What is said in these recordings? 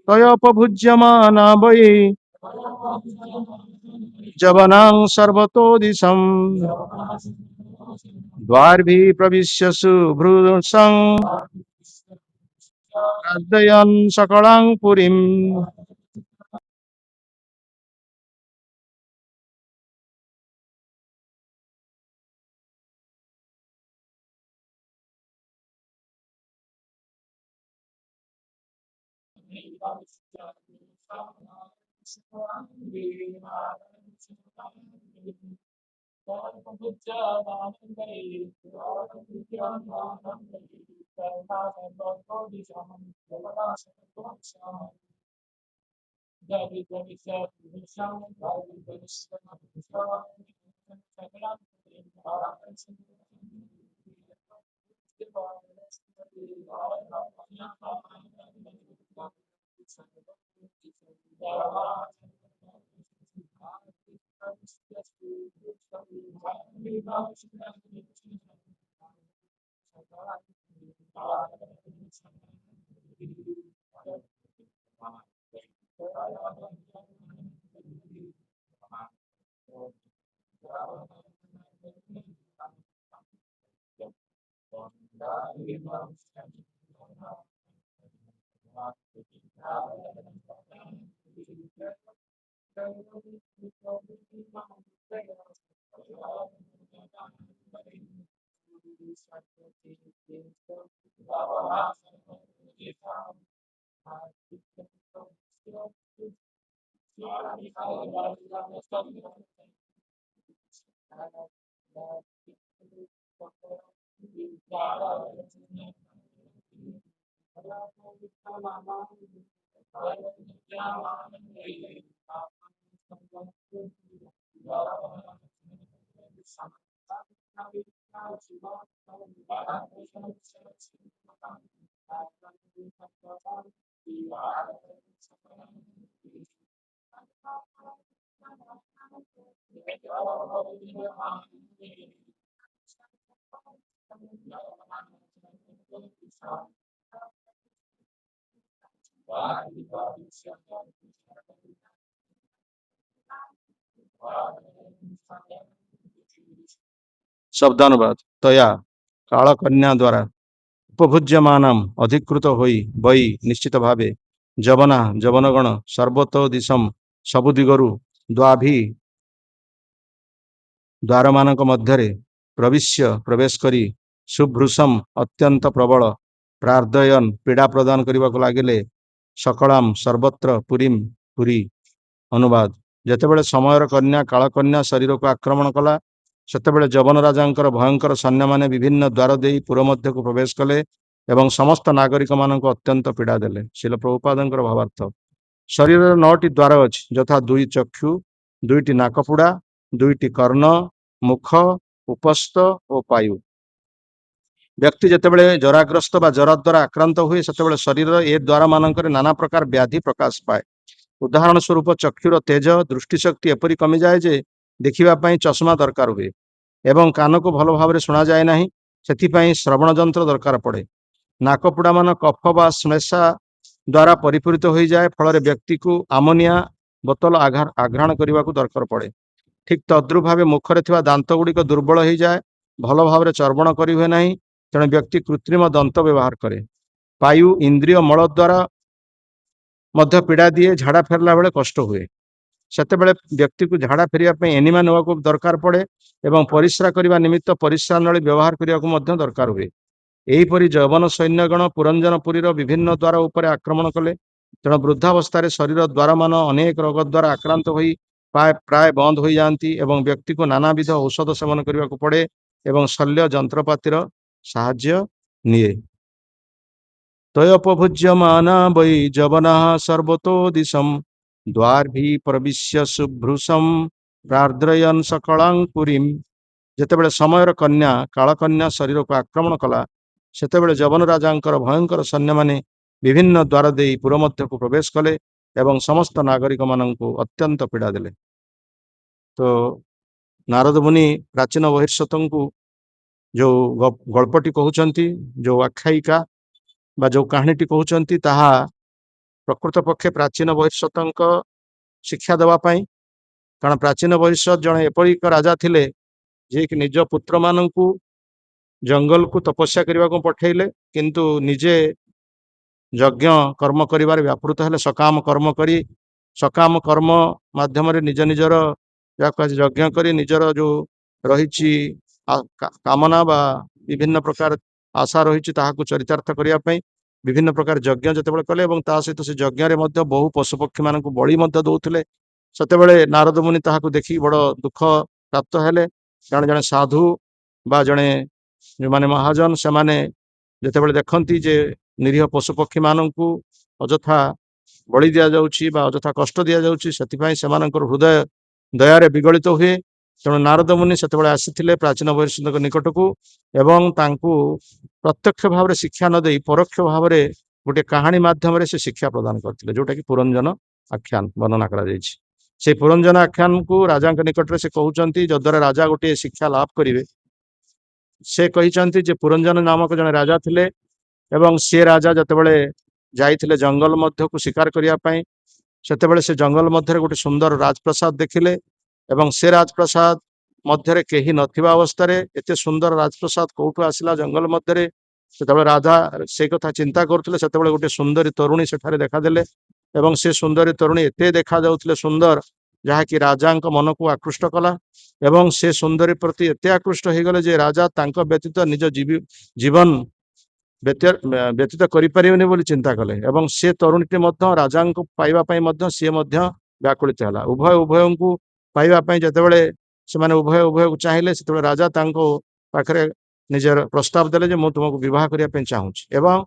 तयोपभुज्यमाना वै जवनां सर्वतो दिशम् द्वार्भिः प्रविश्य शुभ्रूषं प्रार्थयन् सकलां पुरीम्। शब्दानुवाद तया कालकन्या द्वारा उपभुज्यमानम अधिकृत होई बई निश्चित भावे जवना जवनगण सर्वतो दिशम सबु दिगरु द्वाभि द्वारमानक मध्यरे प्रविश्य प्रवेश करी सुभृशम अत्यंत प्रबल प्रार्थयन पीड़ा प्रदान करने लगिले सकलाम सर्वत्र पुरीम पुरी। अनुवाद जेतेबेले समयर कन्या कालकन्या शरीर को आक्रमण कला सेतेबेले जवन राजांकर भयंकर सैन्य माने विभिन्न द्वार देई पुर मध्य को प्रवेश कले एवं समस्त नागरिक मानक अत्यंत पीड़ा देले। शिल प्रभुपादंकर भावार्थ शरीर 9टी द्वार अछि यथा दुई चक्षु दुईटी नाकपुड़ा दुईटी कर्ण मुख उपस्थ और पायु। व्यक्ति जेतेबेले जराग्रस्त बा जरा द्वारा आक्रांत हुए सेतेबेले शरीर ए द्वारा मानकर नाना प्रकार व्याधि प्रकाश पाए। उदाहरण स्वरूप चक्षुर तेज दृष्टिशक्ति एपरी कमी जाए जे देखिबा पई चश्मा दरकार हुए एवं कान को भल भाव शुणा जाए नहीं सेथिपई श्रवण जंत्र दरकार पड़े। नाकपुड़ा मान कफ बा श्लेषा द्वारा परिपूरित हो जाए फल व्यक्ति को आमोनिया बोतल आघ्राण करने को दरकार पड़े। ठीक तद्रुप भाव मुखरे थिबा दांत गुड़िक दुर्बल हो जाए भल भाव चर्वण करी हुए नहीं तेणु व्यक्ति कृत्रिम दंत व्यवहार करे। पायु इंद्रिय मल द्वारा मध्य पीड़ा दिए झाड़ा फेरला बेले कष्ट हुए सेतेबेले व्यक्ति को झाड़ा फेरिया एनिमा नेवाक दरकार पड़े एवं परिस्रा करने निमित्त परिस्रा नली व्यवहार करने दरकार हुए। एहीपरि जवन सैन्यगण पुरंजनपुरीर विभिन्न द्वार उपर आक्रमण कले तेणु वृद्धावस्था शरीर द्वार मान अनेक रोग द्वारा आक्रांत हो प्राय बंद हो जाती एवं व्यक्ति को नानाविध औषध सेवन करने को पड़े एवं शल्य जंत्रपातिर साहाय्य निये। तयोपभुज्यमाना वै जवना सर्वतो दिशम द्वारभि प्रविश्य शुभ्रूषम प्रार्द्रयन सकलां पुरीम। जेतेबेले समयर कन्या कालकन्या शरीर को आक्रमण कला सेतेबेले जवन राजांकर भयंकर सैन्य माने विभिन्न द्वार देई पुर मध्य को प्रवेश कले एवं समस्त नागरिक माननकु अत्यंत पीड़ा देले। तो नारद मुनि प्राचीन बहिर्षतंकु जो गल्पटी कहउचंती जो आख्यायिका ବା ଯୋଉ କାହାଣୀଟି କହୁଛନ୍ତି ତାହା ପ୍ରକୃତ ପକ୍ଷେ ପ୍ରାଚୀନ ବହିର୍ଷତଙ୍କ ଶିକ୍ଷା ଦେବା ପାଇଁ। କାରଣ ପ୍ରାଚୀନ ବହିର୍ଷତ ଜଣେ ଏପରି ଏକ ରାଜା ଥିଲେ ଯିଏକି ନିଜ ପୁତ୍ରମାନଙ୍କୁ ଜଙ୍ଗଲକୁ ତପସ୍ୟା କରିବାକୁ ପଠେଇଲେ, କିନ୍ତୁ ନିଜେ ଯଜ୍ଞ କର୍ମ କରିବାରେ ବ୍ୟାପୃତ ହେଲେ। ସକାମ କର୍ମ କରି, ସକାମ କର୍ମ ମାଧ୍ୟମରେ ନିଜ ନିଜର ଯାହାକୁ ଆଜି ଯଜ୍ଞ କରି ନିଜର ଯୋଉ ରହିଛି କାମନା ବା ବିଭିନ୍ନ ପ୍ରକାର ଆଶା ରହିଛି ତାହାକୁ ଚରିତାର୍ଥ କରିବା ପାଇଁ ବିଭିନ୍ନ ପ୍ରକାର ଯଜ୍ଞ ଯେତେବେଳେ କଲେ, ଏବଂ ତା ସହିତ ସେ ଯଜ୍ଞରେ ମଧ୍ୟ ବହୁ ପଶୁପକ୍ଷୀ ମାନଙ୍କୁ ବଳି ମଧ୍ୟ ଦଉଥିଲେ। ସେତେବେଳେ ନାରଦ ମୁନି ତାହାକୁ ଦେଖି ବଡ଼ ଦୁଃଖ ପ୍ରାପ୍ତ ହେଲେ। କାରଣ ଜଣେ ସାଧୁ ବା ଜଣେ ଯେଉଁମାନେ ମହାଜନ ସେମାନେ ଯେତେବେଳେ ଦେଖନ୍ତି ଯେ ନିରୀହ ପଶୁପକ୍ଷୀ ମାନଙ୍କୁ ଅଯଥା ବଳି ଦିଆଯାଉଛି ବା ଅଯଥା କଷ୍ଟ ଦିଆଯାଉଛି, ସେଥିପାଇଁ ସେମାନଙ୍କର ହୃଦୟ ଦୟାରେ ବିଗଳିତ ହୁଏ। ତେଣୁ ନାରଦ ମୁନି ସେତେବେଳେ ଆସିଥିଲେ ପ୍ରାଚୀନ ବୈଷ୍ଣବଙ୍କ ନିକଟକୁ ଏବଂ ତାଙ୍କୁ ପ୍ରତ୍ୟକ୍ଷ ଭାବରେ ଶିକ୍ଷା ନ ଦେଇ ପରୋକ୍ଷ ଭାବରେ ଗୋଟିଏ କାହାଣୀ ମାଧ୍ୟମରେ ସେ ଶିକ୍ଷା ପ୍ରଦାନ କରିଥିଲେ, ଯୋଉଟା କି ପୁରଞ୍ଜନ ଆଖ୍ୟାନ ବର୍ଣ୍ଣନା କରାଯାଇଛି। ସେଇ ପୁରଞ୍ଜନ ଆଖ୍ୟାନକୁ ରାଜାଙ୍କ ନିକଟରେ ସେ କହୁଛନ୍ତି, ଯଦ୍ୱାରା ରାଜା ଗୋଟିଏ ଶିକ୍ଷା ଲାଭ କରିବେ। ସେ କହିଛନ୍ତି ଯେ ପୁରଞ୍ଜନ ନାମକ ଜଣେ ରାଜା ଥିଲେ ଏବଂ ସେ ରାଜା ଯେତେବେଳେ ଯାଇଥିଲେ ଜଙ୍ଗଲ ମଧ୍ୟକୁ ଶିକାର କରିବା ପାଇଁ, ସେତେବେଳେ ସେ ଜଙ୍ଗଲ ମଧ୍ୟରେ ଗୋଟେ ସୁନ୍ଦର ରାଜପ୍ରସାଦ ଦେଖିଲେ ଏବଂ ସେ ରାଜପ୍ରସାଦ ମଧ୍ୟରେ କେହି ନଥିବା ଅବସ୍ଥାରେ ଏତେ ସୁନ୍ଦର ରାଜପ୍ରସାଦ କୋଉଠୁ ଆସିଲା ଜଙ୍ଗଲ ମଧ୍ୟରେ, ସେତେବେଳେ ରାଜା ସେ କଥା ଚିନ୍ତା କରୁଥିଲେ। ସେତେବେଳେ ଗୋଟେ ସୁନ୍ଦରୀ ତରୁଣୀ ସେଠାରେ ଦେଖାଦେଲେ ଏବଂ ସେ ସୁନ୍ଦରୀ ତରୁଣୀ ଏତେ ଦେଖାଯାଉଥିଲେ ସୁନ୍ଦର, ଯାହାକି ରାଜାଙ୍କ ମନକୁ ଆକୃଷ୍ଟ କଲା ଏବଂ ସେ ସୁନ୍ଦରୀ ପ୍ରତି ଏତେ ଆକୃଷ୍ଟ ହେଇଗଲେ ଯେ ରାଜା ତାଙ୍କ ବ୍ୟତୀତ ନିଜ ଜୀବନ ବ୍ୟତୀତ କରିପାରିବେନି ବୋଲି ଚିନ୍ତା କଲେ ଏବଂ ସେ ତରୁଣୀଟି ମଧ୍ୟ ରାଜାଙ୍କୁ ପାଇବା ପାଇଁ ମଧ୍ୟ ସିଏ ମଧ୍ୟ ବ୍ୟାକୁଳିତ ହେଲା। ଉଭୟଙ୍କୁ ପାଇବା ପାଇଁ ଯେତେବେଳେ ସେମାନେ ଉଭୟକୁ ଚାହିଁଲେ, ସେତେବେଳେ ରାଜା ତାଙ୍କ ପାଖରେ ନିଜର ପ୍ରସ୍ତାବ ଦେଲେ ଯେ ମୁଁ ତୁମକୁ ବିବାହ କରିବା ପାଇଁ ଚାହୁଁଛି, ଏବଂ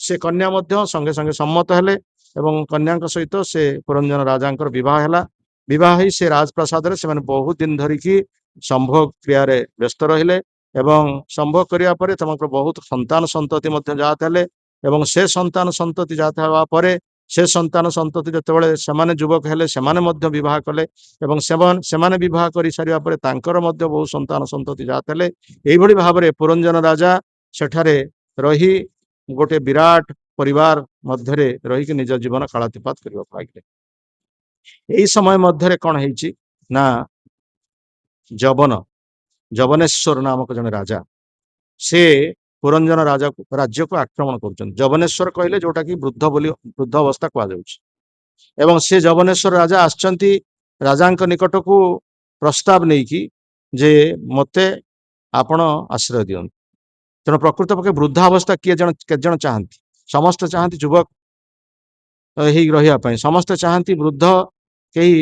ସେ କନ୍ୟା ମଧ୍ୟ ସଙ୍ଗେ ସଙ୍ଗେ ସମ୍ମତ ହେଲେ ଏବଂ କନ୍ୟାଙ୍କ ସହିତ ସେ ପୁରଞ୍ଜନ ରାଜାଙ୍କର ବିବାହ ହେଲା। ବିବାହ ହେଇ ସେ ରାଜପ୍ରାସାଦରେ ସେମାନେ ବହୁତ ଦିନ ଧରିକି ସମ୍ଭୋଗ କ୍ରିୟାରେ ବ୍ୟସ୍ତ ରହିଲେ ଏବଂ ସମ୍ଭୋଗ କରିବା ପରେ ତାଙ୍କର ବହୁତ ସନ୍ତାନ ସନ୍ତତି ମଧ୍ୟ ଜାତ ହେଲେ ଏବଂ ସେ ସନ୍ତାନ ସନ୍ତତି ଜାତ ହେବା ପରେ ସେ ସନ୍ତାନ ସନ୍ତତି ଯେତେବେଳେ ସେମାନେ ଯୁବକ ହେଲେ, ସେମାନେ ମଧ୍ୟ ବିବାହ କଲେ ଏବଂ ସେମାନେ ବିବାହ କରିସାରିବା ପରେ ତାଙ୍କର ମଧ୍ୟ ବହୁ ସନ୍ତାନ ସନ୍ତତି ଜାତ ହେଲେ। ଏଇଭଳି ଭାବରେ ପୁରଞ୍ଜନ ରାଜା ସେଠାରେ ରହି ଗୋଟେ ବିରାଟ ପରିବାର ମଧ୍ୟରେ ରହିକି ନିଜ ଜୀବନ କାଳାତିପାତ କରିବାକୁ ଲାଗିଲେ। ଏହି ସମୟ ମଧ୍ୟରେ କଣ ହେଇଛି ନା ଯବନେଶ୍ୱର ନାମକ ଜଣେ ରାଜା, ସେ ପୁରଞ୍ଜନ ରାଜ୍ୟକୁ ଆକ୍ରମଣ କରୁଛନ୍ତି। ଯବନେଶ୍ୱର କହିଲେ ଯୋଉଟା କି ବୃଦ୍ଧ ଅବସ୍ଥା କୁହାଯାଉଛି ଏବଂ ସେ ଯବନେଶ୍ୱର ରାଜା ଆସିଛନ୍ତି ରାଜାଙ୍କ ନିକଟକୁ ପ୍ରସ୍ତାବ ନେଇକି ଯେ ମତେ ଆପଣ ଆଶ୍ରୟ ଦିଅନ୍ତୁ। ତେଣୁ ପ୍ରକୃତ ପକ୍ଷେ ବୃଦ୍ଧାବସ୍ଥା କେତେ ଜଣ ଚାହାନ୍ତି? ସମସ୍ତେ ଚାହାନ୍ତି ଯୁବକ ହେଇ ରହିବା ପାଇଁ, ସମସ୍ତେ ଚାହାନ୍ତି ବୃଦ୍ଧ କେହି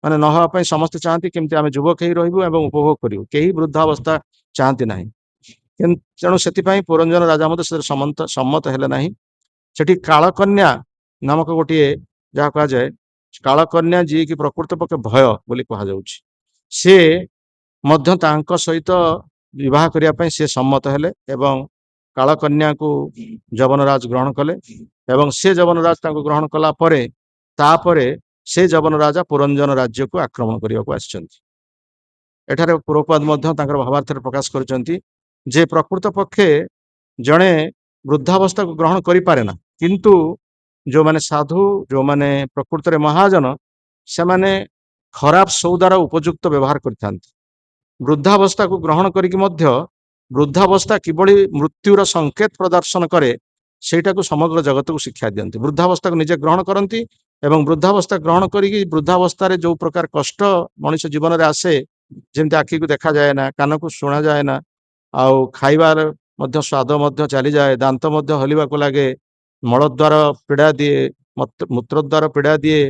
ମାନେ ନ ହେବା ପାଇଁ, ସମସ୍ତେ ଚାହାନ୍ତି କେମିତି ଆମେ ଯୁବକ ହେଇ ରହିବୁ ଏବଂ ଉପଭୋଗ କରିବୁ, କେହି ବୃଦ୍ଧାବସ୍ଥା ଚାହାନ୍ତି ନାହିଁ। ତେଣୁ ସେଥିପାଇଁ ପୁରଞ୍ଜନ ରାଜା ମଧ୍ୟ ସେଥିରେ ସମ୍ମତ ହେଲେ ନାହିଁ। ସେଠି କାଳକନ୍ୟା ନାମକ ଗୋଟିଏ ଯାହା କୁହାଯାଏ କାଳକନ୍ୟା, ଯିଏକି ପ୍ରକୃତ ପକ୍ଷେ ଭୟ ବୋଲି କୁହାଯାଉଛି, ସେ ମଧ୍ୟ ତାଙ୍କ ସହିତ ବିବାହ କରିବା ପାଇଁ ସେ ସମ୍ମତ ହେଲେ ଏବଂ କାଳକନ୍ୟାକୁ ଯବନରାଜ ଗ୍ରହଣ କଲେ ଏବଂ ସେ ଯବନରାଜ ତାଙ୍କୁ ଗ୍ରହଣ କଲା ପରେ ତାପରେ ସେ ଯବନ ରାଜା ପୁରଞ୍ଜନ ରାଜ୍ୟକୁ ଆକ୍ରମଣ କରିବାକୁ ଆସିଛନ୍ତି। ଏଠାରେ ପୁରପାଦ ମଧ୍ୟ ତାଙ୍କର ଭାବାର୍ଥରେ ପ୍ରକାଶ କରିଛନ୍ତି ଯେ ପ୍ରକୃତ ପକ୍ଷେ ଜଣେ ବୃଦ୍ଧାବସ୍ଥାକୁ ଗ୍ରହଣ କରିପାରେ ନା, କିନ୍ତୁ ଯୋଉମାନେ ସାଧୁ, ଯୋଉମାନେ ପ୍ରକୃତରେ ମହାଜନ, ସେମାନେ ଖରାପ ସୌଦାର ଉପଯୁକ୍ତ ବ୍ୟବହାର କରିଥାନ୍ତି। ବୃଦ୍ଧାବସ୍ଥାକୁ ଗ୍ରହଣ କରିକି ମଧ୍ୟ ବୃଦ୍ଧାବସ୍ଥା କିଭଳି ମୃତ୍ୟୁର ସଂକେତ ପ୍ରଦର୍ଶନ କରେ ସେଇଟାକୁ ସମଗ୍ର ଜଗତକୁ ଶିକ୍ଷା ଦିଅନ୍ତି। ବୃଦ୍ଧାବସ୍ଥାକୁ ନିଜେ ଗ୍ରହଣ କରନ୍ତି ଏବଂ ବୃଦ୍ଧାବସ୍ଥା ଗ୍ରହଣ କରିକି ବୃଦ୍ଧାବସ୍ଥାରେ ଯୋଉ ପ୍ରକାର କଷ୍ଟ ମଣିଷ ଜୀବନରେ ଆସେ, ଯେମିତି ଆଖିକୁ ଦେଖାଯାଏ ନା, କାନକୁ ଶୁଣାଯାଏ ନା, ଆଉ ଖାଇବାର ମଧ୍ୟ ସ୍ୱାଦ ମଧ୍ୟ ଚାଲିଯାଏ, ଦାନ୍ତ ମଧ୍ୟ ହଲିବାକୁ ଲାଗେ, ମଳଦ୍ୱାର ପୀଡ଼ା ଦିଏ, ମୂତ୍ରଦ୍ୱାର ପୀଡ଼ା ଦିଏ,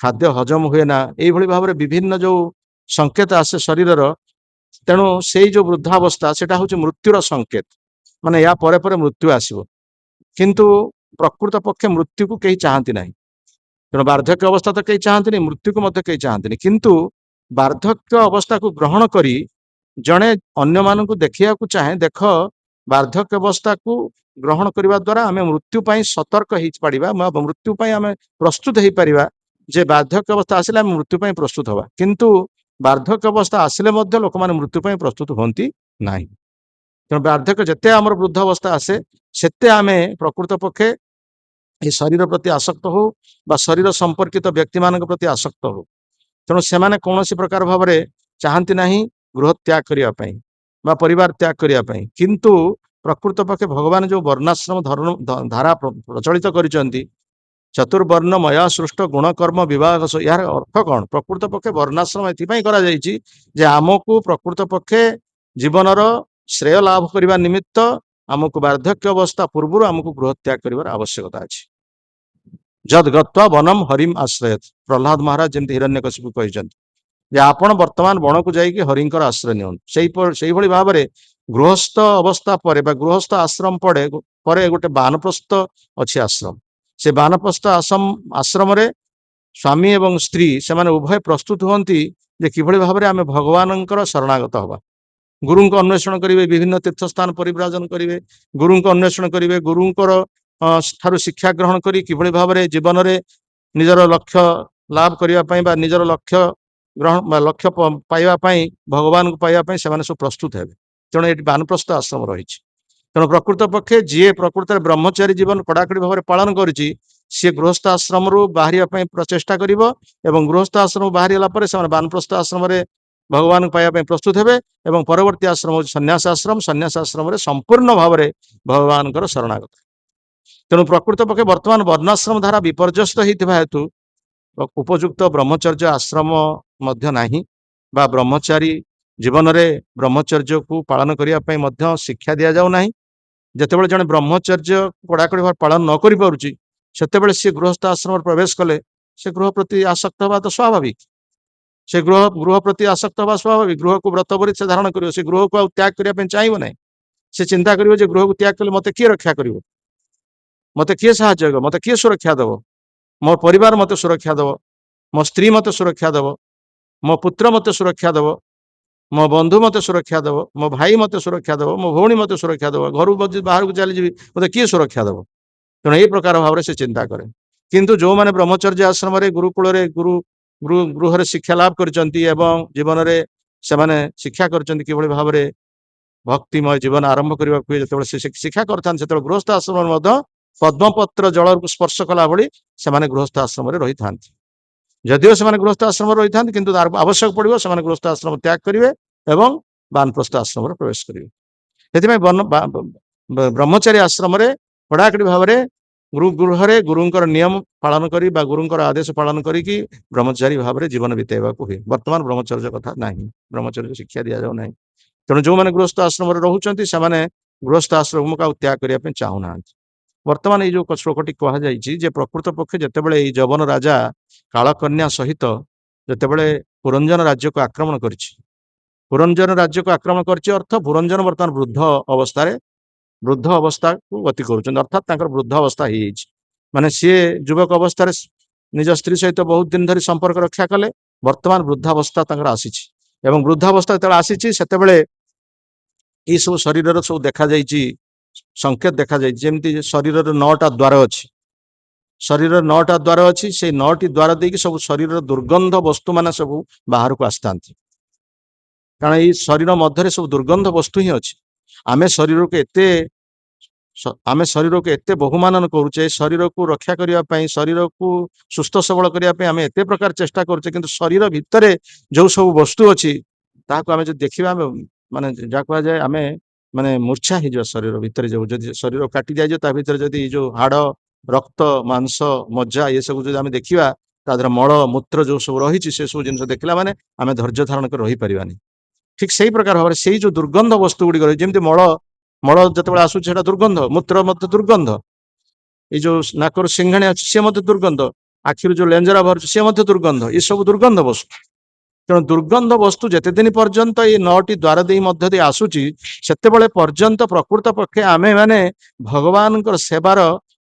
ଖାଦ୍ୟ ହଜମ ହୁଏ ନା, ଏଇଭଳି ଭାବରେ ବିଭିନ୍ନ ଯୋଉ ସଂକେତ ଆସେ ଶରୀରର। ତେଣୁ ସେଇ ଯୋଉ ବୃଦ୍ଧାବସ୍ଥା ସେଟା ହଉଛି ମୃତ୍ୟୁର ସଂକେତ, ମାନେ ୟା ପରେ ପରେ ମୃତ୍ୟୁ ଆସିବ, କିନ୍ତୁ ପ୍ରକୃତ ପକ୍ଷେ ମୃତ୍ୟୁକୁ କେହି ଚାହାନ୍ତି ନାହିଁ। ତେଣୁ ବାର୍ଦ୍ଧକ୍ୟ ଅବସ୍ଥା ତ କେହି ଚାହାନ୍ତିନି, ମୃତ୍ୟୁକୁ ମଧ୍ୟ କେହି ଚାହାନ୍ତିନି, କିନ୍ତୁ ବାର୍ଦ୍ଧକ୍ୟ ଅବସ୍ଥାକୁ ଗ୍ରହଣ କରି ଜଣେ ଅନ୍ୟମାନଙ୍କୁ ଦେଖେଇବାକୁ ଚାହେଁ, ଦେଖ ବାର୍ଦ୍ଧକ୍ୟ ଅବସ୍ଥାକୁ ଗ୍ରହଣ କରିବା ଦ୍ୱାରା ଆମେ ମୃତ୍ୟୁ ପାଇଁ ସତର୍କ ହେଇପାରିବା, ମୃତ୍ୟୁ ପାଇଁ ଆମେ ପ୍ରସ୍ତୁତ ହେଇପାରିବା। ଯେ ବାର୍ଦ୍ଧକ୍ୟ ଅବସ୍ଥା ଆସିଲେ ଆମେ ମୃତ୍ୟୁ ପାଇଁ ପ୍ରସ୍ତୁତ ହବା, କିନ୍ତୁ ବାର୍ଦ୍ଧକ୍ୟ ଅବସ୍ଥା ଆସିଲେ ମଧ୍ୟ ଲୋକମାନେ ମୃତ୍ୟୁ ପାଇଁ ପ୍ରସ୍ତୁତ ହୁଅନ୍ତି ନାହିଁ। ତେଣୁ ବାର୍ଦ୍ଧକ୍ୟ ଯେତେ ଆମର ବୃଦ୍ଧ ଅବସ୍ଥା ଆସେ ସେତେ ଆମେ ପ୍ରକୃତ ପକ୍ଷେ এই ଶରୀର ପ୍ରତି ଆସକ୍ତ ହଉ ବା ଶରୀର ସମ୍ପର୍କିତ ବ୍ୟକ୍ତିମାନଙ୍କ ପ୍ରତି ଆସକ୍ତ ହଉ। ତେଣୁ ସେମାନେ କୌଣସି ପ୍ରକାର ଭାବରେ ଚାହାନ୍ତି ନାହିଁ ଗୃହ ତ୍ୟାଗ କରିବା ପାଇଁ ବା ପରିବାର ତ୍ୟାଗ କରିବା ପାଇଁ। କିନ୍ତୁ ପ୍ରକୃତ ପକ୍ଷେ ଭଗବାନ ଯୋଉ ବର୍ଣ୍ଣାଶ୍ରମ ଧାରା ପ୍ରଚଳିତ କରିଛନ୍ତି, ଚତୁର୍ବର୍ଣ୍ଣ ମୟା ସୃଷ୍ଟ ଗୁଣକର୍ମ ବିଭାଗ, ଏହାର ଅର୍ଥ କଣ? ପ୍ରକୃତ ପକ୍ଷେ ବର୍ଣ୍ଣାଶ୍ରମ ଏଥିପାଇଁ କରାଯାଇଛି ଯେ ଆମକୁ ପ୍ରକୃତ ପକ୍ଷେ ଜୀବନର ଶ୍ରେୟ ଲାଭ କରିବା ନିମିତ୍ତ ଆମକୁ ବାର୍ଦ୍ଧକ୍ୟ ଅବସ୍ଥା ପୂର୍ବରୁ ଆମକୁ ଗୃହ ତ୍ୟାଗ କରିବାର ଆବଶ୍ୟକତା ଅଛି। ଯଦ୍ ଗତ୍ୱା ବନମ୍ ହରିମ୍ ଆଶ୍ରୟତ୍, ପ୍ରହ୍ଲାଦ ମହାରାଜ ଯେମିତି ହିରଣ୍ୟକଶିପୁଙ୍କୁ କହିଛନ୍ତି ଯେ ଆପଣ ବର୍ତ୍ତମାନ ବଣକୁ ଯାଇକି ହରିଙ୍କର ଆଶ୍ରୟ ନିଅନ୍ତୁ। ସେଇଭଳି ଭାବରେ ଗୃହସ୍ଥ ଅବସ୍ଥା ପରେ ବା ଗୃହସ୍ଥ ଆଶ୍ରମ ପରେ ଗୋଟେ ବାନପ୍ରସ୍ଥ ଅଛି ଆଶ୍ରମ। ସେ ବାନପ୍ରସ୍ଥ ଆଶ୍ରମରେ ସ୍ୱାମୀ ଏବଂ ସ୍ତ୍ରୀ ସେମାନେ ଉଭୟ ପ୍ରସ୍ତୁତ ହୁଅନ୍ତି ଯେ କିଭଳି ଭାବରେ ଆମେ ଭଗବାନଙ୍କର ଶରଣାଗତ ହବା। ଗୁରୁଙ୍କୁ ଅନ୍ୱେଷଣ କରିବେ, ବିଭିନ୍ନ ତୀର୍ଥସ୍ଥାନ ପରିବ୍ରାଜନ କରିବେ, ଗୁରୁଙ୍କୁ ଅନ୍ୱେଷଣ କରିବେ, ଗୁରୁଙ୍କର ଠାରୁ ଶିକ୍ଷା ଗ୍ରହଣ କରି କିଭଳି ଭାବରେ ଜୀବନରେ ନିଜର ଲକ୍ଷ୍ୟ ଲାଭ କରିବା ପାଇଁ ବା ନିଜର ଲକ୍ଷ୍ୟ ଲକ୍ଷ୍ୟ ପାଇବା ପାଇଁ, ଭଗବାନଙ୍କୁ ପାଇବା ପାଇଁ ସେମାନେ ସବୁ ପ୍ରସ୍ତୁତ ହେବେ। ତେଣୁ ଏଠି ବାନପ୍ରସ୍ଥ ଆଶ୍ରମ ରହିଛି। ତେଣୁ ପ୍ରକୃତ ପକ୍ଷେ ଯିଏ ପ୍ରକୃତରେ ବ୍ରହ୍ମଚାରୀ ଜୀବନ କଡ଼ାକଡ଼ି ଭାବରେ ପାଳନ କରିଛି, ସିଏ ଗୃହସ୍ଥ ଆଶ୍ରମରୁ ବାହାରିବା ପାଇଁ ପ୍ରଚେଷ୍ଟା କରିବ ଏବଂ ଗୃହସ୍ଥ ଆଶ୍ରମରୁ ବାହାରିଗଲା ପରେ ସେମାନେ ବାନପ୍ରସ୍ଥ ଆଶ୍ରମରେ ଭଗବାନଙ୍କୁ ପାଇବା ପାଇଁ ପ୍ରସ୍ତୁତ ହେବେ ଏବଂ ପରବର୍ତ୍ତୀ ଆଶ୍ରମ ହେଉଛି ସନ୍ନ୍ୟାସ ଆଶ୍ରମ। ସନ୍ନ୍ୟାସ ଆଶ୍ରମରେ ସମ୍ପୂର୍ଣ୍ଣ ଭାବରେ ଭଗବାନଙ୍କର ଶରଣାଗତ। ତେଣୁ ପ୍ରକୃତ ପକ୍ଷେ ବର୍ତ୍ତମାନ ବର୍ଣ୍ଣାଶ୍ରମ ଧାରା ବିପର୍ଯ୍ୟସ୍ତ ହେଇଥିବା ହେତୁ ଉପଯୁକ୍ତ ବ୍ରହ୍ମଚର୍ଯ୍ୟ ଆଶ୍ରମ ମଧ୍ୟ ନାହିଁ ବା ବ୍ରହ୍ମଚାରୀ ଜୀବନରେ ବ୍ରହ୍ମଚର୍ଯ୍ୟକୁ ପାଳନ କରିବା ପାଇଁ ମଧ୍ୟ ଶିକ୍ଷା ଦିଆଯାଉ ନାହିଁ। ଯେତେବେଳେ ଜଣେ ବ୍ରହ୍ମଚର୍ଯ୍ୟ କଡ଼ାକଡ଼ି ଭାବରେ ପାଳନ ନ କରିପାରୁଛି, ସେତେବେଳେ ସେ ଗୃହସ୍ଥ ଆଶ୍ରମରେ ପ୍ରବେଶ କଲେ ସେ ଗୃହ ପ୍ରତି ଆସକ୍ତ ହେବା ତ ସ୍ୱାଭାବିକ। ସେ ଗୃହ ପ୍ରତି ଆସକ୍ତ ହେବା ସ୍ୱାଭାବିକ। ଗୃହକୁ ବ୍ରତ କରି ସେ ଧାରଣ କରିବ, ସେ ଗୃହକୁ ଆଉ ତ୍ୟାଗ କରିବା ପାଇଁ ଚାହିଁବ ନାହିଁ। ସେ ଚିନ୍ତା କରିବ ଯେ ଗୃହକୁ ତ୍ୟାଗ କଲେ ମତେ କିଏ ରକ୍ଷା କରିବ, ମତେ କିଏ ସାହାଯ୍ୟ କରିବ, ମତେ କିଏ ସୁରକ୍ଷା ଦେବ, ମୋ ପରିବାର ମତେ ସୁରକ୍ଷା ଦେବ, ମୋ ସ୍ତ୍ରୀ ମତେ ସୁରକ୍ଷା ଦେବ, ମୋ ପୁତ୍ର ମତେ ସୁରକ୍ଷା ଦେବ, ମୋ ବନ୍ଧୁ ମତେ ସୁରକ୍ଷା ଦେବ, ମୋ ଭାଇ ମତେ ସୁରକ୍ଷା ଦେବ, ମୋ ଭଉଣୀ ମତେ ସୁରକ୍ଷା ଦେବ, ଘରୁ ବାହାରକୁ ଚାଲିଯିବି ମତେ କିଏ ସୁରକ୍ଷା ଦେବ। ତେଣୁ ଏହି ପ୍ରକାର ଭାବରେ ସେ ଚିନ୍ତା କରେ। କିନ୍ତୁ ଯୋଉମାନେ ବ୍ରହ୍ମଚର୍ଯ୍ୟ ଆଶ୍ରମରେ ଗୁରୁକୁଳରେ ଗୃହରେ ଶିକ୍ଷା ଲାଭ କରିଛନ୍ତି ଏବଂ ଜୀବନରେ ସେମାନେ ଶିକ୍ଷା କରିଛନ୍ତି କିଭଳି ଭାବରେ ଭକ୍ତିମୟ ଜୀବନ ଆରମ୍ଭ କରିବାକୁ ହୁଏ, ଯେତେବେଳେ ସେ ଶିକ୍ଷା କରିଥାନ୍ତି ସେତେବେଳେ ଗୃହସ୍ଥ ଆଶ୍ରମରେ ମଧ୍ୟ ପଦ୍ମପତ୍ର ଜଳକୁ ସ୍ପର୍ଶ କଲା ଭଳି ସେମାନେ ଗୃହସ୍ଥ ଆଶ୍ରମରେ ରହିଥାନ୍ତି। ଯଦିଓ ସେମାନେ ଗୃହସ୍ଥ ଆଶ୍ରମରେ ରହିଥାନ୍ତି କିନ୍ତୁ ଆବଶ୍ୟକ ପଡ଼ିବ ସେମାନେ ଗୃହସ୍ଥ ଆଶ୍ରମ ତ୍ୟାଗ କରିବେ ଏବଂ ବାନପ୍ରସ୍ଥ ଆଶ୍ରମରେ ପ୍ରବେଶ କରିବେ। ସେଥିପାଇଁ ବ୍ରହ୍ମଚାରୀ ଆଶ୍ରମରେ କଡ଼ାକଡ଼ି ଭାବରେ ଗୃହରେ ଗୁରୁଙ୍କର ନିୟମ ପାଳନ କରି ବା ଗୁରୁଙ୍କର ଆଦେଶ ପାଳନ କରିକି ବ୍ରହ୍ମଚାରୀ ଭାବରେ ଜୀବନ ବିତେଇବାକୁ ହୁଏ। ବର୍ତ୍ତମାନ ବ୍ରହ୍ମଚର୍ଯ୍ୟ କଥା ନାହିଁ, ବ୍ରହ୍ମଚର୍ଯ୍ୟ ଶିକ୍ଷା ଦିଆଯାଉ ନାହିଁ। ତେଣୁ ଯୋଉମାନେ ଗୃହସ୍ଥ ଆଶ୍ରମରେ ରହୁଛନ୍ତି ସେମାନେ ଗୃହସ୍ଥ ଆଶ୍ରମକୁ ଆଉ ତ୍ୟାଗ କରିବା ପାଇଁ ଚାହୁଁନାହାନ୍ତି। ବର୍ତ୍ତମାନ ଏଇ ଯୋଉ ଶ୍ଲୋକଟି କୁହାଯାଇଛି ଯେ ପ୍ରକୃତ ପକ୍ଷେ ଯେତେବେଳେ ଏଇ ଯବନ ରାଜା କାଳକନ୍ୟା ସହିତ ଯେତେବେଳେ ପୁରଞ୍ଜନ ରାଜ୍ୟକୁ ଆକ୍ରମଣ କରିଛି, ପୁରଞ୍ଜନ ରାଜ୍ୟକୁ ଆକ୍ରମଣ କରିଛି ଅର୍ଥ ପୁରଞ୍ଜନ ବର୍ତ୍ତମାନ ବୃଦ୍ଧ ଅବସ୍ଥାକୁ ଗତି କରୁଛନ୍ତି, ଅର୍ଥାତ୍ ତାଙ୍କର ବୃଦ୍ଧ ଅବସ୍ଥା ହେଇଯାଇଛି। ମାନେ ସିଏ ଯୁବକ ଅବସ୍ଥାରେ ନିଜ ସ୍ତ୍ରୀ ସହିତ ବହୁତ ଦିନ ଧରି ସମ୍ପର୍କ ରକ୍ଷା କଲେ, ବର୍ତ୍ତମାନ ବୃଦ୍ଧାବସ୍ଥା ତାଙ୍କର ଆସିଛି ଏବଂ ବୃଦ୍ଧାବସ୍ଥା ଯେତେବେଳେ ଆସିଛି ସେତେବେଳେ ଏଇ ସବୁ ଶରୀରର ସବୁ ଦେଖାଯାଇଛି ସଂକେତ ଦେଖାଯାଇଛି। ଯେମିତି ଶରୀରର 9ଟା ଦ୍ୱାର ଅଛି, ଶରୀରର 9ଟା ଦ୍ୱାର ଅଛି, ସେଇ 9ଟି ଦ୍ୱାର ଦେଇକି ସବୁ ଶରୀରର ଦୁର୍ଗନ୍ଧ ବସ୍ତୁ ମାନେ ସବୁ ବାହାରକୁ ଆସିଥାନ୍ତି। କାରଣ ଏଇ ଶରୀର ମଧ୍ୟରେ ସବୁ ଦୁର୍ଗନ୍ଧ ବସ୍ତୁ ହିଁ ଅଛି। ଆମେ ଶରୀରକୁ ଏତେ ବହୁମାନନ କରୁଛେ, ଶରୀରକୁ ରକ୍ଷା କରିବା ପାଇଁ, ଶରୀରକୁ ସୁସ୍ଥ ସବଳ କରିବା ପାଇଁ ଆମେ ଏତେ ପ୍ରକାର ଚେଷ୍ଟା କରୁଛେ, କିନ୍ତୁ ଶରୀର ଭିତରେ ଯୋଉ ସବୁ ବସ୍ତୁ ଅଛି ତାହାକୁ ଆମେ ଯଦି ଦେଖିବା, ଆମେ ମାନେ ଯାହା କୁହାଯାଏ ଆମେ ମାନେ ମୂର୍ଚ୍ଛା ହେଇଯିବ। ଶରୀର ଭିତରେ ଯଦି ଶରୀର କାଟି ଦିଆଯିବ ତା ଭିତରେ ଯଦି ଏଇ ଯୋଉ ହାଡ଼, ରକ୍ତ, ମାଂସ, ମଜ୍ଜା ଏସବୁ ଯଦି ଆମେ ଦେଖିବା, ତା ଦେହରେ ମଳ ମୂତ୍ର ଯୋଉ ସବୁ ରହିଛି ସେ ସବୁ ଜିନିଷ ଦେଖିଲା ମାନେ ଆମେ ଧୈର୍ଯ୍ୟ ଧାରଣ କରି ରହିପାରିବାନି। ଠିକ ସେଇ ପ୍ରକାର ଭାବରେ ସେଇ ଯୋଉ ଦୁର୍ଗନ୍ଧ ବସ୍ତୁ ଗୁଡ଼ିକ ରହିଛି, ଯେମିତି ମଳ ଯେତେବେଳେ ଆସୁଛି ସେଟା ଦୁର୍ଗନ୍ଧ, ମୂତ୍ର ମଧ୍ୟ ଦୁର୍ଗନ୍ଧ, ଏଇ ଯୋଉ ନାକରୁ ସିଂଘାଣୀ ଅଛି ସିଏ ମଧ୍ୟ ଦୁର୍ଗନ୍ଧ, ଆଖିରୁ ଯୋଉ ଲେଞ୍ଜରା ବାହାରୁଛି ସିଏ ମଧ୍ୟ ଦୁର୍ଗନ୍ଧ, ଏ ସବୁ ଦୁର୍ଗନ୍ଧ ବସ୍ତୁ। ତେଣୁ ଦୁର୍ଗନ୍ଧ ବସ୍ତୁ ଯେତେ ଦିନ ପର୍ଯ୍ୟନ୍ତ ଏଇ 9ଟି ଦ୍ୱାର ଦେଇ ମଧ୍ୟ ଦେଇ ଆସୁଛି ସେତେବେଳେ ପର୍ଯ୍ୟନ୍ତ ପ୍ରକୃତ ପକ୍ଷେ ଆମେ ମାନେ ଭଗବାନଙ୍କର